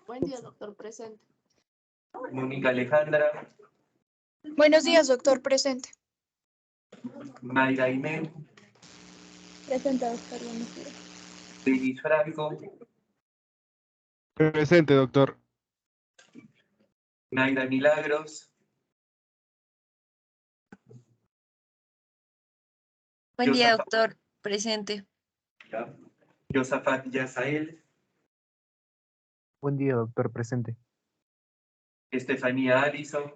Buen día, doctor. Presente. Mónica Alejandra, Buenos días, doctor. Presente. Mayra Aimé, Presente, doctor. Buenos días. Denis Franco, Presente, doctor. Naira Milagros, Buen día, Yosafat- doctor. Presente. Yosafat Yazael, Buen día, doctor. Presente. Estefanía Allison,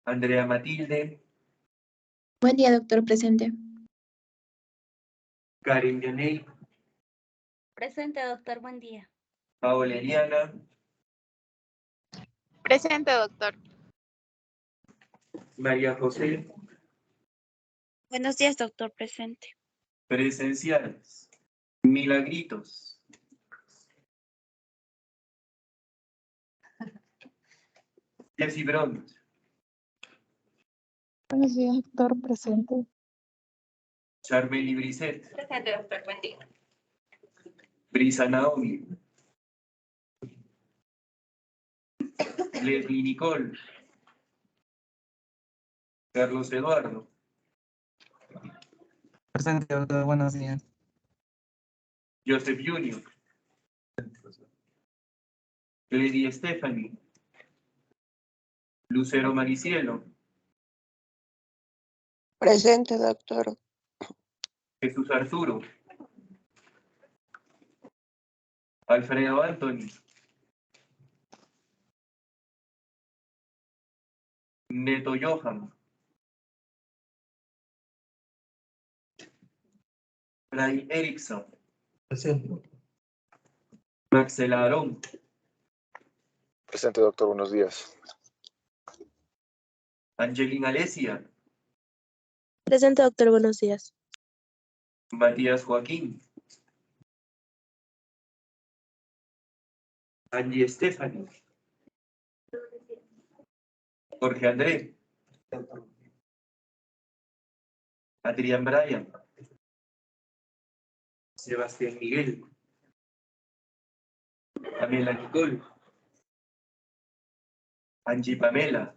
Andrea Matilde, Buen día, doctor. Presente. Karen Yaney, Presente, doctor. Buen día. Paola Eliana, Presente, doctor. María José, Buenos días, doctor. Presente. presenciales, Milagritos, Jessy Bront, Buenos días, doctor. Presente. Charmely Brisset, Presente, doctor. Buen día. Brisa Naomi, Leslie Nicole, Carlos Eduardo, Presente, doctor. Buenos días. Joseph Junior, Lady Stephanie, Lucero Maricielo, Presente, doctor. Jesús Arturo, Alfredo Anthony, Neto Johan, Ray Erickson, Presente. Maxela Arón, Presente, doctor. Buenos días. Angelina Alesia, Presente, doctor. Buenos días. Matías Joaquín, Angie Stephanie, Jorge André, Adrián Bryan, Sebastián Miguel, Pamela Nicole, Angie Pamela,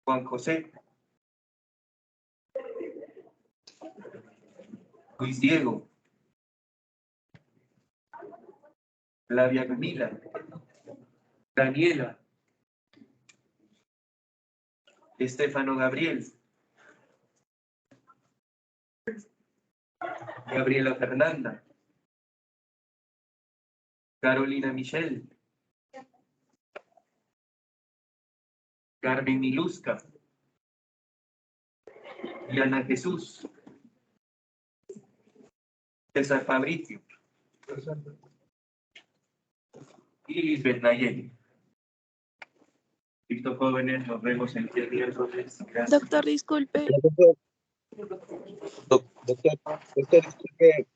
Juan José, Luis Diego, Flavia Camila, Daniela, Estefano Gabriel, Gabriela Fernanda, Carolina Michelle, Carmen Miluska, Diana Jesús, César Fabricio y Lisbeth Nayeli. Listo, jóvenes, nos vemos el día miércoles. Gracias. Doctor, disculpe. Doctor, disculpe,